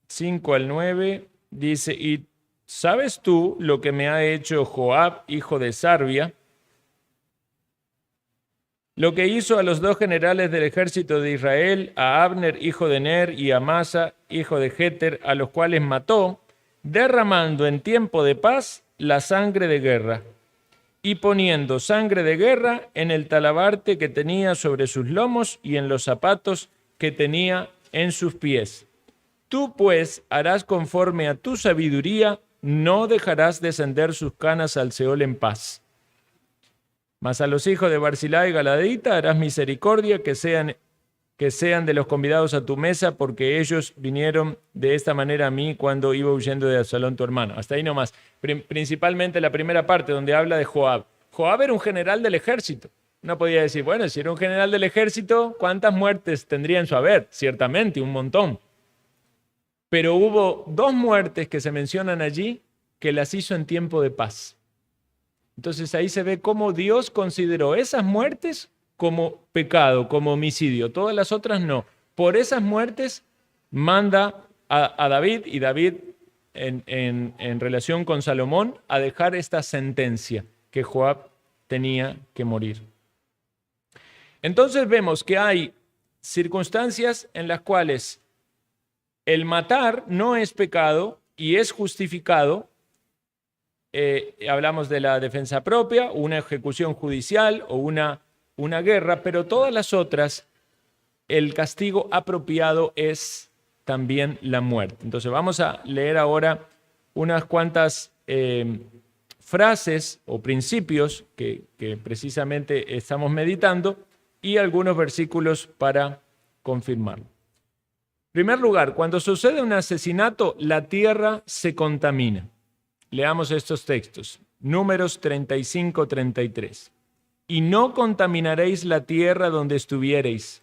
Speaker 1: 5 al 9, dice: ¿Y sabes tú lo que me ha hecho Joab, hijo de Sarvia? Lo que hizo a los dos generales del ejército de Israel, a Abner, hijo de Ner, y a Amasa, hijo de Jeter, a los cuales mató, derramando en tiempo de paz la sangre de guerra, y poniendo sangre de guerra en el talabarte que tenía sobre sus lomos y en los zapatos que tenía en sus pies. Tú pues harás conforme a tu sabiduría, no dejarás descender sus canas al Seol en paz. Mas a los hijos de Barzilai y Galadita harás misericordia, que sean de los convidados a tu mesa, porque ellos vinieron de esta manera a mí cuando iba huyendo de Absalón tu hermano. Hasta ahí nomás. Principalmente la primera parte, donde habla de Joab. Joab era un general del ejército. Uno podía decir, bueno, si era un general del ejército, ¿cuántas muertes tendría en su haber? Ciertamente, un montón. Pero hubo 2 muertes que se mencionan allí que las hizo en tiempo de paz. Entonces ahí se ve cómo Dios consideró esas muertes como pecado, como homicidio. Todas las otras no. Por esas muertes manda a David, y David en relación con Salomón, a dejar esta sentencia, que Joab tenía que morir. Entonces vemos que hay circunstancias en las cuales el matar no es pecado y es justificado. Hablamos de la defensa propia, una ejecución judicial o una guerra, pero todas las otras, el castigo apropiado es también la muerte. Entonces vamos a leer ahora unas cuantas frases o principios que precisamente estamos meditando, y algunos versículos para confirmarlo. En primer lugar, cuando sucede un asesinato, la tierra se contamina. Leamos estos textos. Números 35, 33. Y no contaminaréis la tierra donde estuviereis,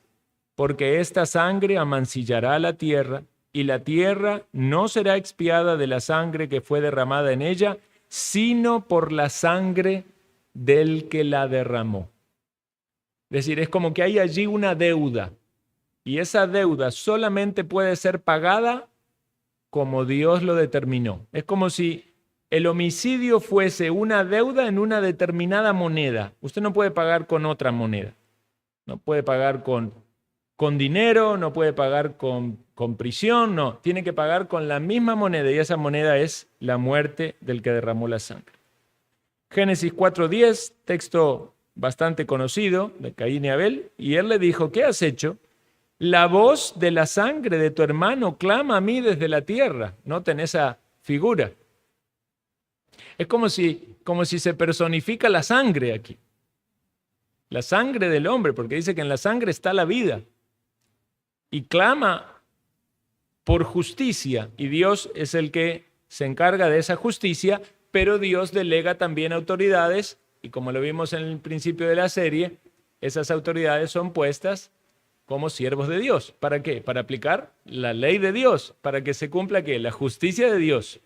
Speaker 1: porque esta sangre amancillará la tierra, y la tierra no será expiada de la sangre que fue derramada en ella, sino por la sangre del que la derramó. Es decir, es como que hay allí una deuda, y esa deuda solamente puede ser pagada como Dios lo determinó. Es como si el homicidio fuese una deuda en una determinada moneda. Usted no puede pagar con otra moneda. No puede pagar con dinero, no puede pagar con prisión, no. Tiene que pagar con la misma moneda y esa moneda es la muerte del que derramó la sangre. Génesis 4:10, texto bastante conocido de Caín y Abel, y él le dijo, ¿qué has hecho? La voz de la sangre de tu hermano clama a mí desde la tierra. Noten esa figura. Es como si se personifica la sangre aquí. La sangre del hombre, porque dice que en la sangre está la vida. Y clama por justicia, y Dios es el que se encarga de esa justicia, pero Dios delega también autoridades, y como lo vimos en el principio de la serie, esas autoridades son puestas como siervos de Dios. ¿Para qué? Para aplicar la ley de Dios, para que se cumpla ¿qué? La justicia de Dios.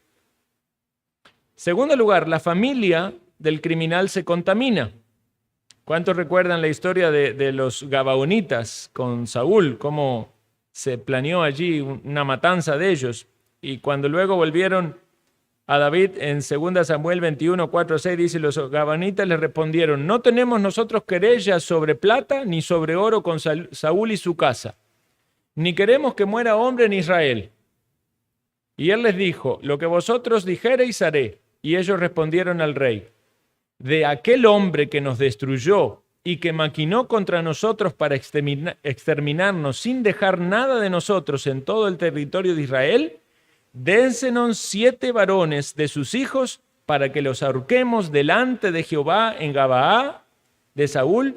Speaker 1: Segundo lugar, la familia del criminal se contamina. ¿Cuántos recuerdan la historia de los gabaonitas con Saúl? Cómo se planeó allí una matanza de ellos. Y cuando luego volvieron a David en 2 Samuel 21, 4, 6, dice, los gabaonitas le respondieron, no tenemos nosotros querellas sobre plata ni sobre oro con Saúl y su casa, ni queremos que muera hombre en Israel. Y él les dijo, lo que vosotros dijereis haré. Y ellos respondieron al rey, de aquel hombre que nos destruyó y que maquinó contra nosotros para exterminarnos sin dejar nada de nosotros en todo el territorio de Israel, dénsenos 7 varones de sus hijos para que los ahorquemos delante de Jehová en Gabaa de Saúl,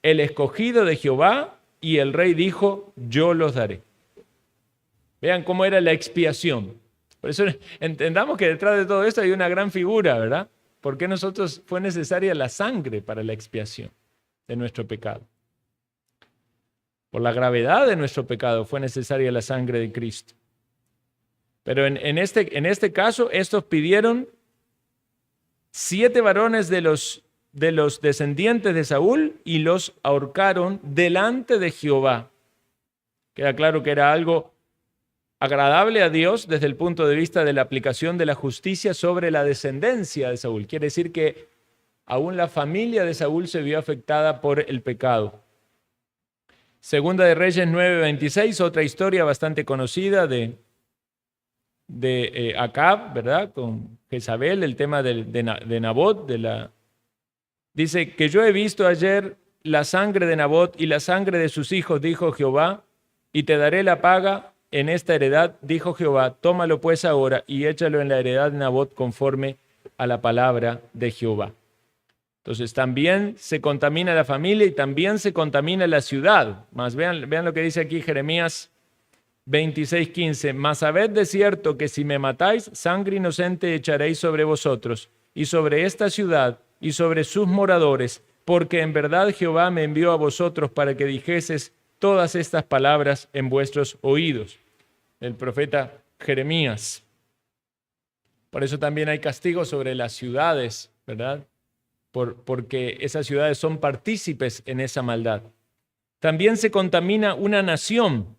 Speaker 1: el escogido de Jehová, y el rey dijo, yo los daré. Vean cómo era la expiación. Por eso entendamos que detrás de todo esto hay una gran figura, ¿verdad? ¿Por qué fue necesaria la sangre para la expiación de nuestro pecado? Por la gravedad de nuestro pecado fue necesaria la sangre de Cristo. Pero en este caso, estos pidieron 7 varones de los descendientes de Saúl y los ahorcaron delante de Jehová. Queda claro que era algo agradable a Dios desde el punto de vista de la aplicación de la justicia sobre la descendencia de Saúl. Quiere decir que aún la familia de Saúl se vio afectada por el pecado. Segunda de Reyes 9:26, otra historia bastante conocida de Acab, ¿verdad? Con Jezabel, el tema de Nabot. Dice que yo he visto ayer la sangre de Nabot y la sangre de sus hijos, dijo Jehová, y te daré la paga en esta heredad, dijo Jehová, tómalo pues ahora y échalo en la heredad de Nabot conforme a la palabra de Jehová. Entonces también se contamina la familia y también se contamina la ciudad. Mas vean lo que dice aquí Jeremías 26:15. Mas sabed de cierto que si me matáis, sangre inocente echaréis sobre vosotros y sobre esta ciudad y sobre sus moradores, porque en verdad Jehová me envió a vosotros para que dijeses todas estas palabras en vuestros oídos. El profeta Jeremías. Por eso también hay castigo sobre las ciudades, ¿verdad? Porque esas ciudades son partícipes en esa maldad. También se contamina una nación.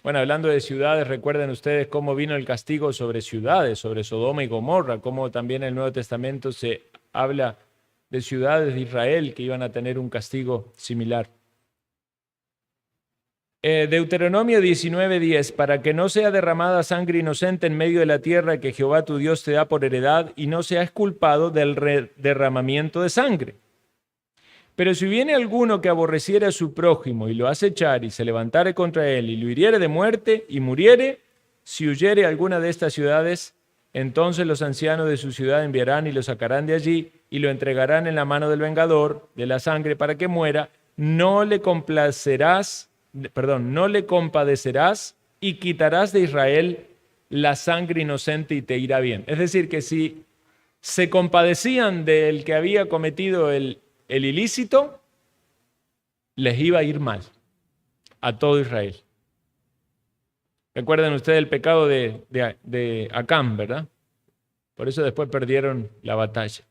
Speaker 1: Bueno, hablando de ciudades, recuerden ustedes cómo vino el castigo sobre ciudades, sobre Sodoma y Gomorra, cómo también en el Nuevo Testamento se habla de ciudades de Israel que iban a tener un castigo similar. Deuteronomio 19:10, para que no sea derramada sangre inocente en medio de la tierra que Jehová tu Dios te da por heredad y no seas culpado del derramamiento de sangre. Pero si viene alguno que aborreciere a su prójimo y lo hace echar y se levantare contra él y lo hiriere de muerte y muriere, si huyere a alguna de estas ciudades, entonces los ancianos de su ciudad enviarán y lo sacarán de allí y lo entregarán en la mano del vengador de la sangre para que muera. No le compadecerás y quitarás de Israel la sangre inocente y te irá bien. Es decir, que si se compadecían del que había cometido el ilícito, les iba a ir mal a todo Israel. Recuerden ustedes el pecado de Acán, ¿verdad? Por eso después perdieron la batalla.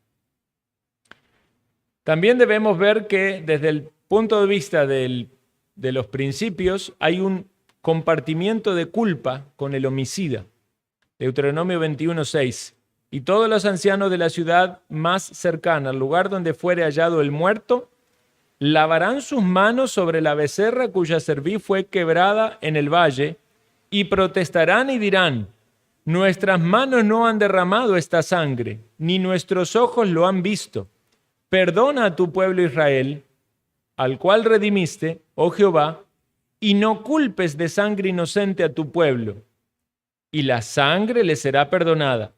Speaker 1: También debemos ver que desde el punto de vista de los principios hay un compartimiento de culpa con el homicida. Deuteronomio 21:6. Y todos los ancianos de la ciudad más cercana al lugar donde fuere hallado el muerto, lavarán sus manos sobre la becerra cuya cerviz fue quebrada en el valle, y protestarán y dirán: nuestras manos no han derramado esta sangre, ni nuestros ojos lo han visto. Perdona a tu pueblo Israel, al cual redimiste, oh Jehová, y no culpes de sangre inocente a tu pueblo, y la sangre le será perdonada.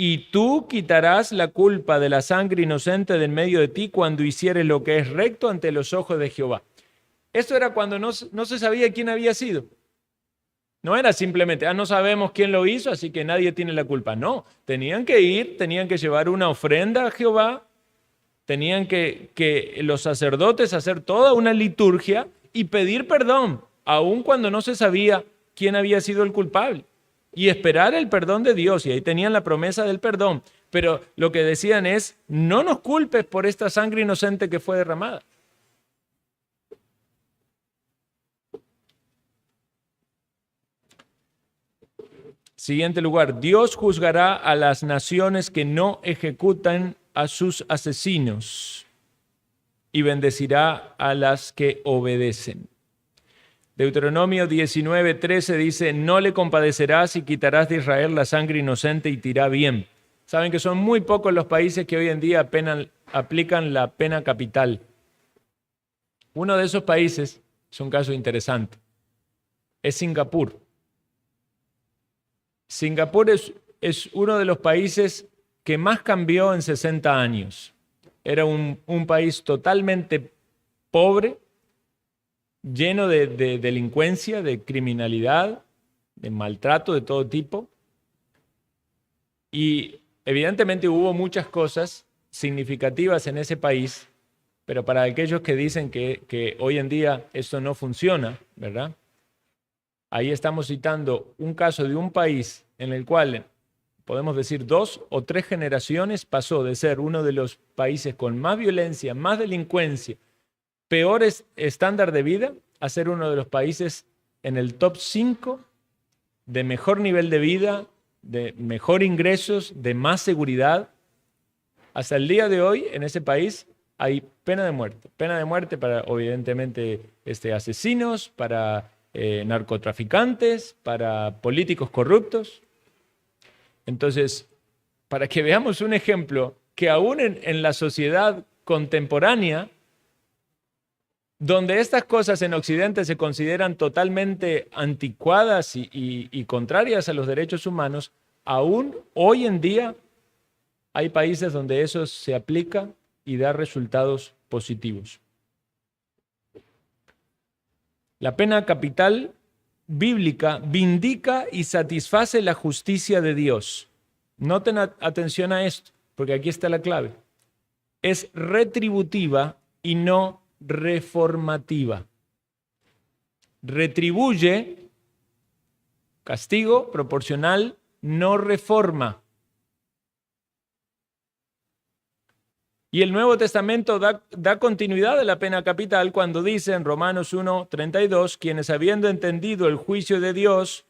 Speaker 1: Y tú quitarás la culpa de la sangre inocente de en medio de ti cuando hicieres lo que es recto ante los ojos de Jehová. Esto era cuando no se sabía quién había sido. No era simplemente, no sabemos quién lo hizo, así que nadie tiene la culpa. No, tenían que ir, tenían que llevar una ofrenda a Jehová, tenían que los sacerdotes hacer toda una liturgia y pedir perdón, aun cuando no se sabía quién había sido el culpable. Y esperar el perdón de Dios, y ahí tenían la promesa del perdón. Pero lo que decían es: no nos culpes por esta sangre inocente que fue derramada. Siguiente lugar, Dios juzgará a las naciones que no ejecutan a sus asesinos y bendecirá a las que obedecen. Deuteronomio 19:13 dice: no le compadecerás y quitarás de Israel la sangre inocente y te irá bien. Saben que son muy pocos los países que hoy en día aplican la pena capital. Uno de esos países, es un caso interesante, es Singapur. Singapur es uno de los países que más cambió en 60 años. Era un país totalmente pobre, lleno de delincuencia, de criminalidad, de maltrato de todo tipo. Y evidentemente hubo muchas cosas significativas en ese país, pero para aquellos que dicen que hoy en día esto no funciona, ¿verdad? Ahí estamos citando un caso de un país en el cual, podemos decir, 2 o 3 generaciones pasó de ser uno de los países con más violencia, más delincuencia, peores estándar de vida, a ser uno de los países en el top 5 de mejor nivel de vida, de mejor ingresos, de más seguridad. Hasta el día de hoy, en ese país, hay pena de muerte para, evidentemente, asesinos, para narcotraficantes, para políticos corruptos. Entonces, para que veamos un ejemplo, que aún en la sociedad contemporánea, donde estas cosas en Occidente se consideran totalmente anticuadas y contrarias a los derechos humanos, aún hoy en día hay países donde eso se aplica y da resultados positivos. La pena capital bíblica vindica y satisface la justicia de Dios. Noten atención a esto, porque aquí está la clave. Es retributiva y no reformativa. Retribuye, castigo proporcional, no reforma. Y el Nuevo Testamento da continuidad a la pena capital cuando dice en Romanos 1:32, quienes habiendo entendido el juicio de Dios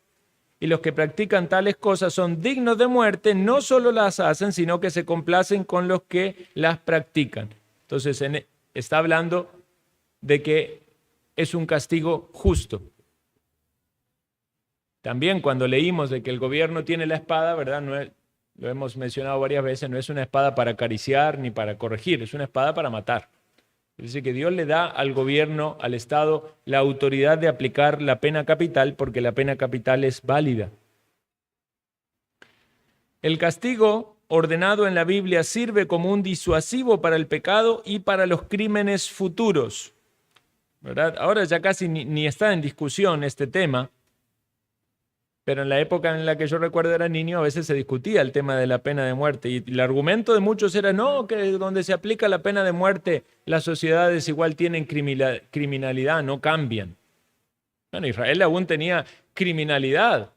Speaker 1: y los que practican tales cosas son dignos de muerte, no solo las hacen, sino que se complacen con los que las practican. Entonces está hablando de que es un castigo justo. También cuando leímos de que el gobierno tiene la espada, ¿verdad? Lo hemos mencionado varias veces, no es una espada para acariciar ni para corregir, es una espada para matar. Dice que Dios le da al gobierno, al Estado, la autoridad de aplicar la pena capital porque la pena capital es válida. El castigo ordenado en la Biblia sirve como un disuasivo para el pecado y para los crímenes futuros, ¿verdad? Ahora ya casi ni está en discusión este tema, pero en la época en la que yo recuerdo era niño, a veces se discutía el tema de la pena de muerte. Y el argumento de muchos era, no, que donde se aplica la pena de muerte, las sociedades igual tienen criminalidad, no cambian. Bueno, Israel aún tenía criminalidad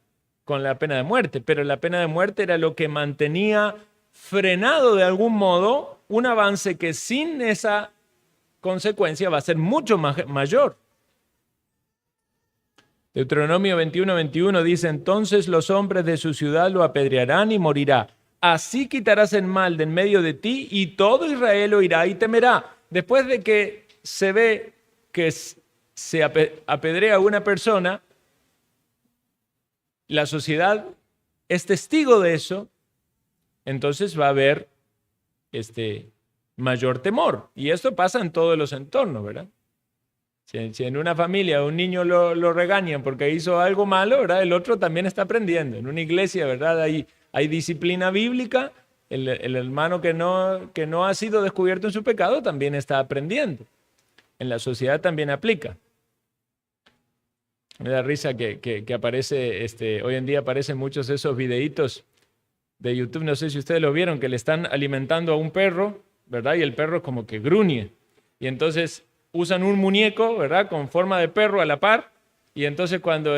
Speaker 1: con la pena de muerte, pero la pena de muerte era lo que mantenía frenado de algún modo un avance que sin esa consecuencia va a ser mucho mayor. Deuteronomio 21:21 dice, entonces los hombres de su ciudad lo apedrearán y morirá. Así quitarás el mal de en medio de ti y todo Israel oirá y temerá. Después de que se ve que se apedrea a una persona, la sociedad es testigo de eso, entonces va a haber mayor temor. Y esto pasa en todos los entornos, ¿verdad? Si en una familia un niño lo regañan porque hizo algo malo, ¿verdad? El otro también está aprendiendo. En una iglesia, ¿verdad? Hay disciplina bíblica. El hermano que no ha sido descubierto en su pecado también está aprendiendo. En la sociedad también aplica. Me da risa que aparece, hoy en día aparecen muchos de esos videitos de YouTube, no sé si ustedes lo vieron, que le están alimentando a un perro, ¿verdad? Y el perro como que gruñe. Y entonces usan un muñeco, ¿verdad? Con forma de perro a la par. Y entonces cuando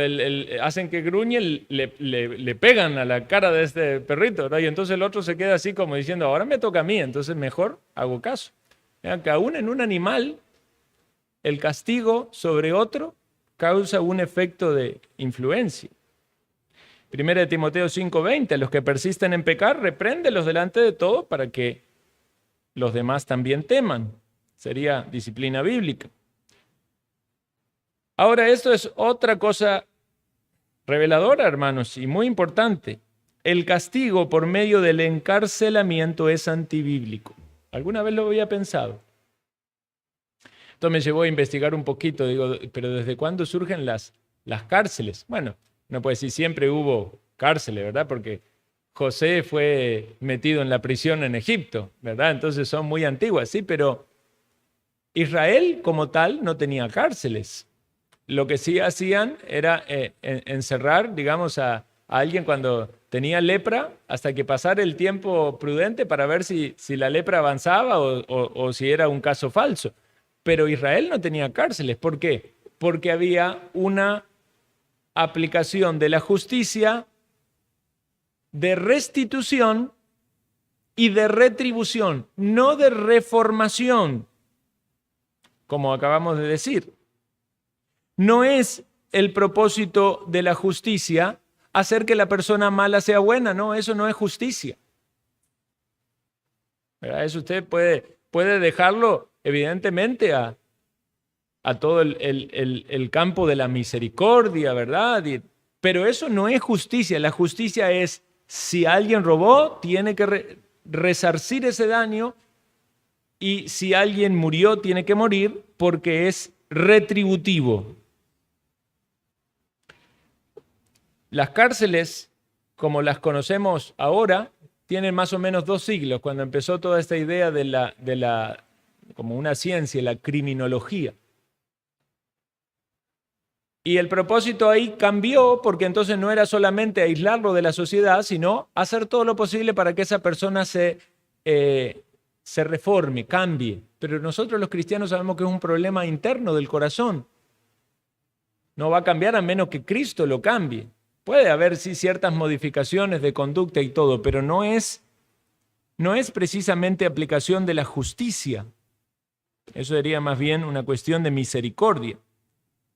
Speaker 1: hacen que gruñe, le pegan a la cara de este perrito, ¿verdad? Y entonces el otro se queda así como diciendo, ahora me toca a mí, entonces mejor hago caso. Vean que aún en un animal, el castigo sobre otro causa un efecto de influencia. 1 Timoteo 5:20, los que persisten en pecar, repréndelos delante de todos para que los demás también teman. Sería disciplina bíblica. Ahora, esto es otra cosa reveladora, hermanos, y muy importante. El castigo por medio del encarcelamiento es antibíblico. ¿Alguna vez lo había pensado? Esto me llevó a investigar un poquito, digo, pero ¿desde cuándo surgen las cárceles? Bueno, no puede decir siempre hubo cárceles, ¿verdad? Porque José fue metido en la prisión en Egipto, ¿verdad? Entonces son muy antiguas, sí, pero Israel como tal no tenía cárceles. Lo que sí hacían era encerrar, digamos, a alguien cuando tenía lepra hasta que pasara el tiempo prudente para ver si la lepra avanzaba o si era un caso falso. Pero Israel no tenía cárceles. ¿Por qué? Porque había una aplicación de la justicia de restitución y de retribución, no de reformación, como acabamos de decir. No es el propósito de la justicia hacer que la persona mala sea buena, no, eso no es justicia. ¿Verdad? Eso usted puede dejarlo evidentemente a todo el campo de la misericordia, ¿verdad? Pero eso no es justicia. La justicia es, si alguien robó, tiene que resarcir ese daño, y si alguien murió, tiene que morir porque es retributivo. Las cárceles, como las conocemos ahora, tienen más o menos 2 siglos, cuando empezó toda esta idea de la como una ciencia, la criminología. Y el propósito ahí cambió, porque entonces no era solamente aislarlo de la sociedad, sino hacer todo lo posible para que esa persona se reforme, cambie. Pero nosotros los cristianos sabemos que es un problema interno del corazón. No va a cambiar a menos que Cristo lo cambie. Puede haber sí ciertas modificaciones de conducta y todo, pero no es precisamente aplicación de la justicia. Eso sería más bien una cuestión de misericordia.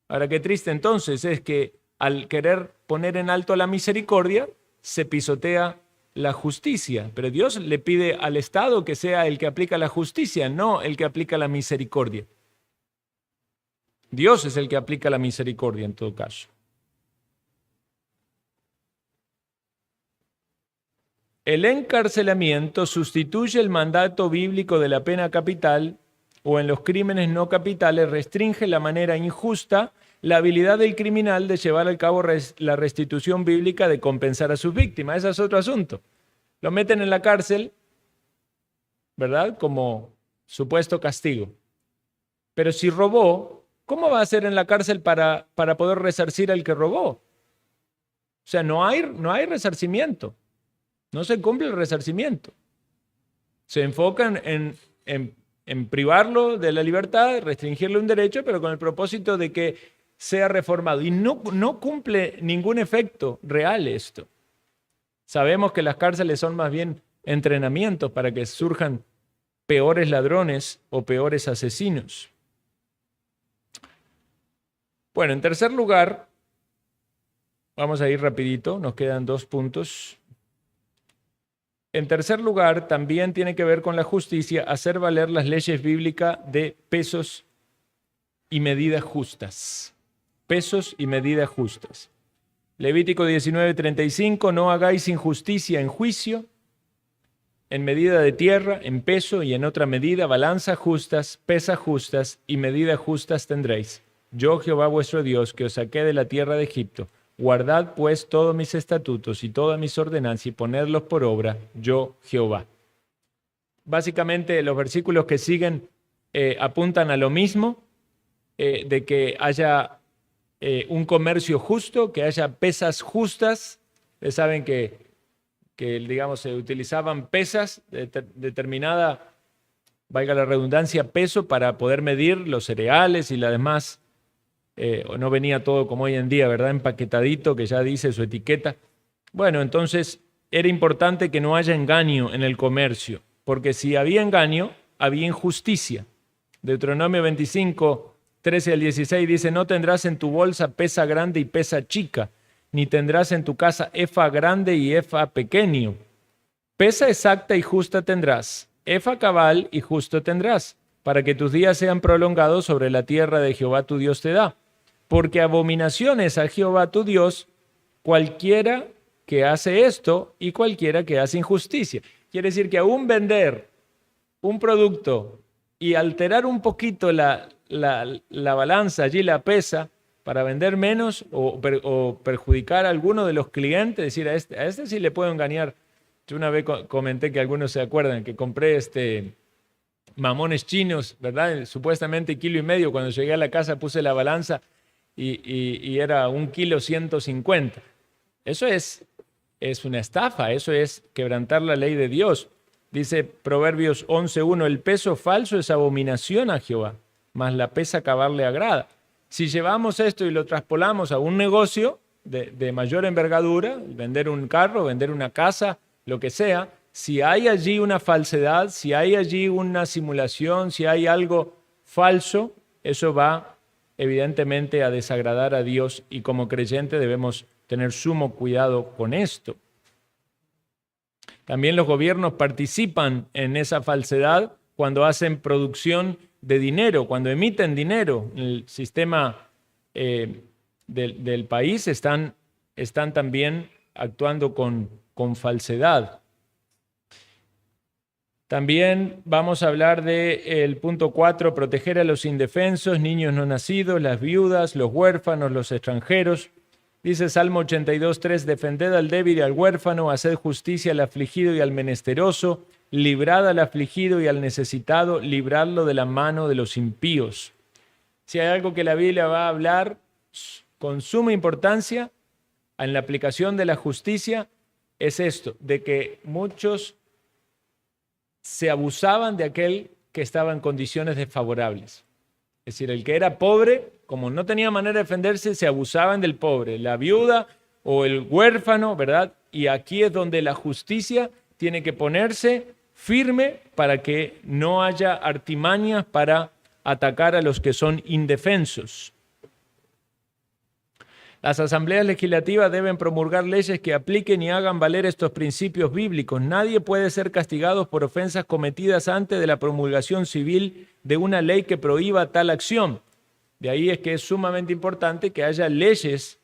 Speaker 1: Ahora, qué triste entonces es que al querer poner en alto la misericordia, se pisotea la justicia. Pero Dios le pide al Estado que sea el que aplica la justicia, no el que aplica la misericordia. Dios es el que aplica la misericordia en todo caso. El encarcelamiento sustituye el mandato bíblico de la pena capital, o en los crímenes no capitales restringe de manera injusta la habilidad del criminal de llevar a cabo la restitución bíblica de compensar a sus víctimas. Ese es otro asunto. Lo meten en la cárcel, ¿verdad? Como supuesto castigo. Pero si robó, ¿cómo va a hacer en la cárcel para poder resarcir al que robó? O sea, no hay resarcimiento. No se cumple el resarcimiento. Se enfocan en privarlo de la libertad, restringirle un derecho, pero con el propósito de que sea reformado. Y no cumple ningún efecto real esto. Sabemos que las cárceles son más bien entrenamientos para que surjan peores ladrones o peores asesinos. Bueno, en tercer lugar, Vamos a ir rapidito, nos quedan 2 puntos. En tercer lugar, también tiene que ver con la justicia, hacer valer las leyes bíblicas de pesos y medidas justas. Pesos y medidas justas. Levítico 19:35, no hagáis injusticia en juicio, en medida de tierra, en peso y en otra medida, balanzas justas, pesas justas y medidas justas tendréis. Yo, Jehová vuestro Dios, que os saqué de la tierra de Egipto. Guardad pues todos mis estatutos y todas mis ordenanzas y ponedlos por obra, yo, Jehová. Básicamente los versículos que siguen apuntan a lo mismo, de que haya un comercio justo, que haya pesas justas. Ustedes saben que digamos, se utilizaban pesas de determinada, valga la redundancia, peso para poder medir los cereales y la demás. No venía todo como hoy en día, ¿verdad? Empaquetadito, que ya dice su etiqueta. Bueno, entonces era importante que no haya engaño en el comercio, porque si había engaño, había injusticia. Deuteronomio 25, 13 al 16 dice, no tendrás en tu bolsa pesa grande y pesa chica, ni tendrás en tu casa efa grande y efa pequeño. Pesa exacta y justa tendrás, efa cabal y justo tendrás, para que tus días sean prolongados sobre la tierra de Jehová tu Dios te da. Porque abominación es a Jehová tu Dios cualquiera que hace esto y cualquiera que hace injusticia. Quiere decir que aún vender un producto y alterar un poquito la balanza, allí la pesa, para vender menos o perjudicar a alguno de los clientes, decir, a este sí le puedo engañar. Yo una vez comenté que algunos se acuerdan que compré mamones chinos, ¿verdad? Supuestamente 1,5 kilos. Cuando llegué a la casa puse la balanza y era 1,150 kilos. Eso es una estafa, eso es quebrantar la ley de Dios. Dice Proverbios 11:1, el peso falso es abominación a Jehová, mas la pesa cabal le agrada. Si llevamos esto y lo traspolamos a un negocio de mayor envergadura, vender un carro, vender una casa, lo que sea, si hay allí una falsedad, si hay allí una simulación, si hay algo falso, eso va evidentemente a desagradar a Dios y como creyente debemos tener sumo cuidado con esto. También los gobiernos participan en esa falsedad cuando hacen producción de dinero, cuando emiten dinero. El sistema del país están también actuando con falsedad. También vamos a hablar del punto 4, proteger a los indefensos, niños no nacidos, las viudas, los huérfanos, los extranjeros. Dice Salmo 82:3, defended al débil y al huérfano, haced justicia al afligido y al menesteroso, librad al afligido y al necesitado, libradlo de la mano de los impíos. Si hay algo que la Biblia va a hablar con suma importancia en la aplicación de la justicia, es esto, de que muchos se abusaban de aquel que estaba en condiciones desfavorables. Es decir, el que era pobre, como no tenía manera de defenderse, se abusaban del pobre, la viuda o el huérfano, ¿verdad? Y aquí es donde la justicia tiene que ponerse firme para que no haya artimañas para atacar a los que son indefensos. Las asambleas legislativas deben promulgar leyes que apliquen y hagan valer estos principios bíblicos. Nadie puede ser castigado por ofensas cometidas antes de la promulgación civil de una ley que prohíba tal acción. De ahí es que es sumamente importante que haya leyes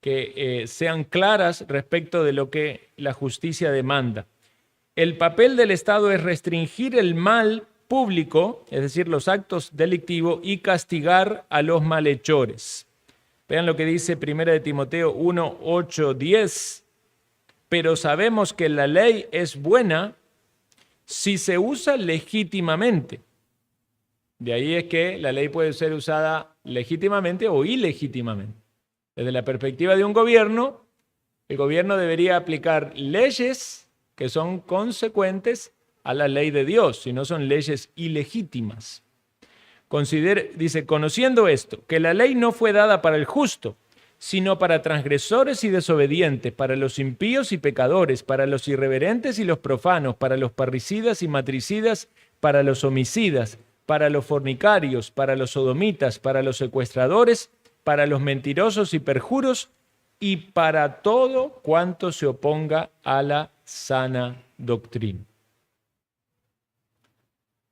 Speaker 1: que sean claras respecto de lo que la justicia demanda. El papel del Estado es restringir el mal público, es decir, los actos delictivos, y castigar a los malhechores. Vean lo que dice 1 de Timoteo 1, 8, 10. Pero sabemos que la ley es buena si se usa legítimamente. De ahí es que la ley puede ser usada legítimamente o ilegítimamente. Desde la perspectiva de un gobierno, el gobierno debería aplicar leyes que son consecuentes a la ley de Dios, si no son leyes ilegítimas. Dice, conociendo esto, que la ley no fue dada para el justo, sino para transgresores y desobedientes, para los impíos y pecadores, para los irreverentes y los profanos, para los parricidas y matricidas, para los homicidas, para los fornicarios, para los sodomitas, para los secuestradores, para los mentirosos y perjuros, y para todo cuanto se oponga a la sana doctrina.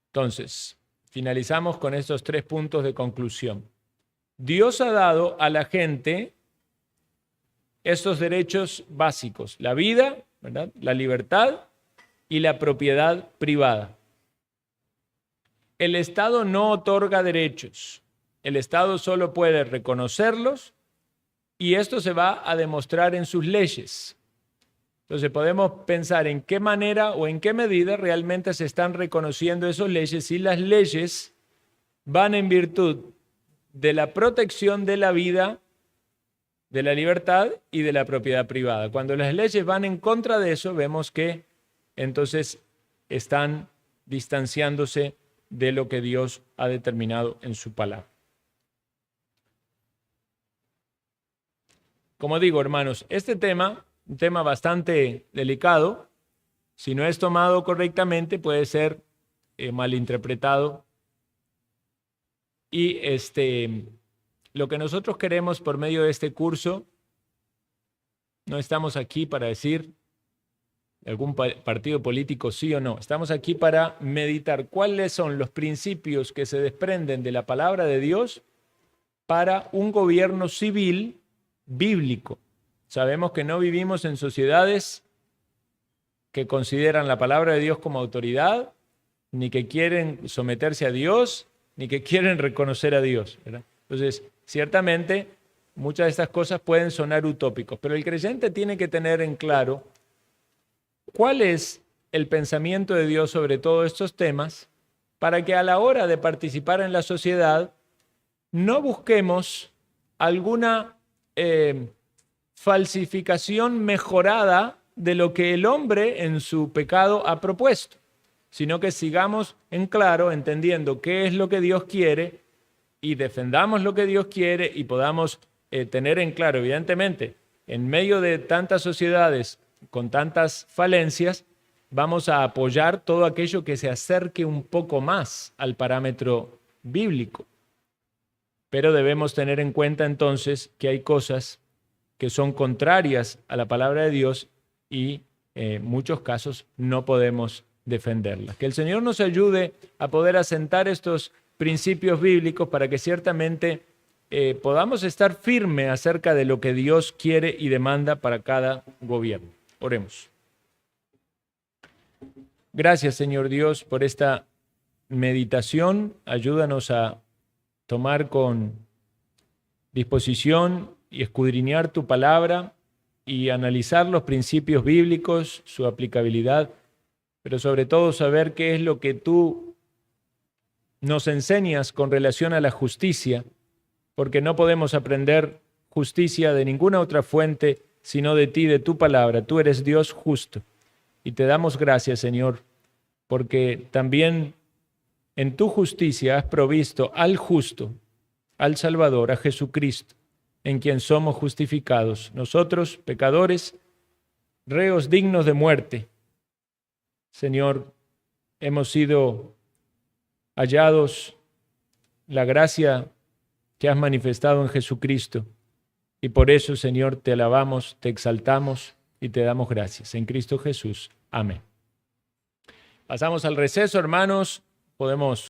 Speaker 1: Entonces, finalizamos con estos 3 puntos de conclusión. Dios ha dado a la gente estos derechos básicos: la vida, ¿verdad?, la libertad y la propiedad privada. El Estado no otorga derechos. El Estado solo puede reconocerlos y esto se va a demostrar en sus leyes. Entonces podemos pensar en qué manera o en qué medida realmente se están reconociendo esas leyes, si las leyes van en virtud de la protección de la vida, de la libertad y de la propiedad privada. Cuando las leyes van en contra de eso, vemos que entonces están distanciándose de lo que Dios ha determinado en su palabra. Como digo, hermanos, este tema, un tema bastante delicado, si no es tomado correctamente, puede ser malinterpretado. Y lo que nosotros queremos por medio de este curso, no estamos aquí para decir algún partido político sí o no. Estamos aquí para meditar cuáles son los principios que se desprenden de la palabra de Dios para un gobierno civil bíblico. Sabemos que no vivimos en sociedades que consideran la palabra de Dios como autoridad, ni que quieren someterse a Dios, ni que quieren reconocer a Dios, ¿verdad? Entonces, ciertamente, muchas de estas cosas pueden sonar utópicos, pero el creyente tiene que tener en claro cuál es el pensamiento de Dios sobre todos estos temas, para que a la hora de participar en la sociedad no busquemos alguna falsificación mejorada de lo que el hombre en su pecado ha propuesto, sino que sigamos en claro, entendiendo qué es lo que Dios quiere y defendamos lo que Dios quiere y podamos tener en claro, evidentemente, en medio de tantas sociedades con tantas falencias, vamos a apoyar todo aquello que se acerque un poco más al parámetro bíblico. Pero debemos tener en cuenta entonces que hay cosas que son contrarias a la palabra de Dios y en muchos casos no podemos defenderlas. Que el Señor nos ayude a poder asentar estos principios bíblicos para que ciertamente podamos estar firmes acerca de lo que Dios quiere y demanda para cada gobierno. Oremos. Gracias, Señor Dios, por esta meditación. Ayúdanos a tomar con disposición y escudriñar tu palabra y analizar los principios bíblicos, su aplicabilidad, pero sobre todo saber qué es lo que tú nos enseñas con relación a la justicia, porque no podemos aprender justicia de ninguna otra fuente sino de ti, de tu palabra. Tú eres Dios justo. Y te damos gracias, Señor, porque también en tu justicia has provisto al justo, al Salvador, a Jesucristo, en quien somos justificados. Nosotros, pecadores, reos dignos de muerte, Señor, hemos sido hallados la gracia que has manifestado en Jesucristo. Y por eso, Señor, te alabamos, te exaltamos y te damos gracias. En Cristo Jesús. Amén. Pasamos al receso, hermanos. Podemos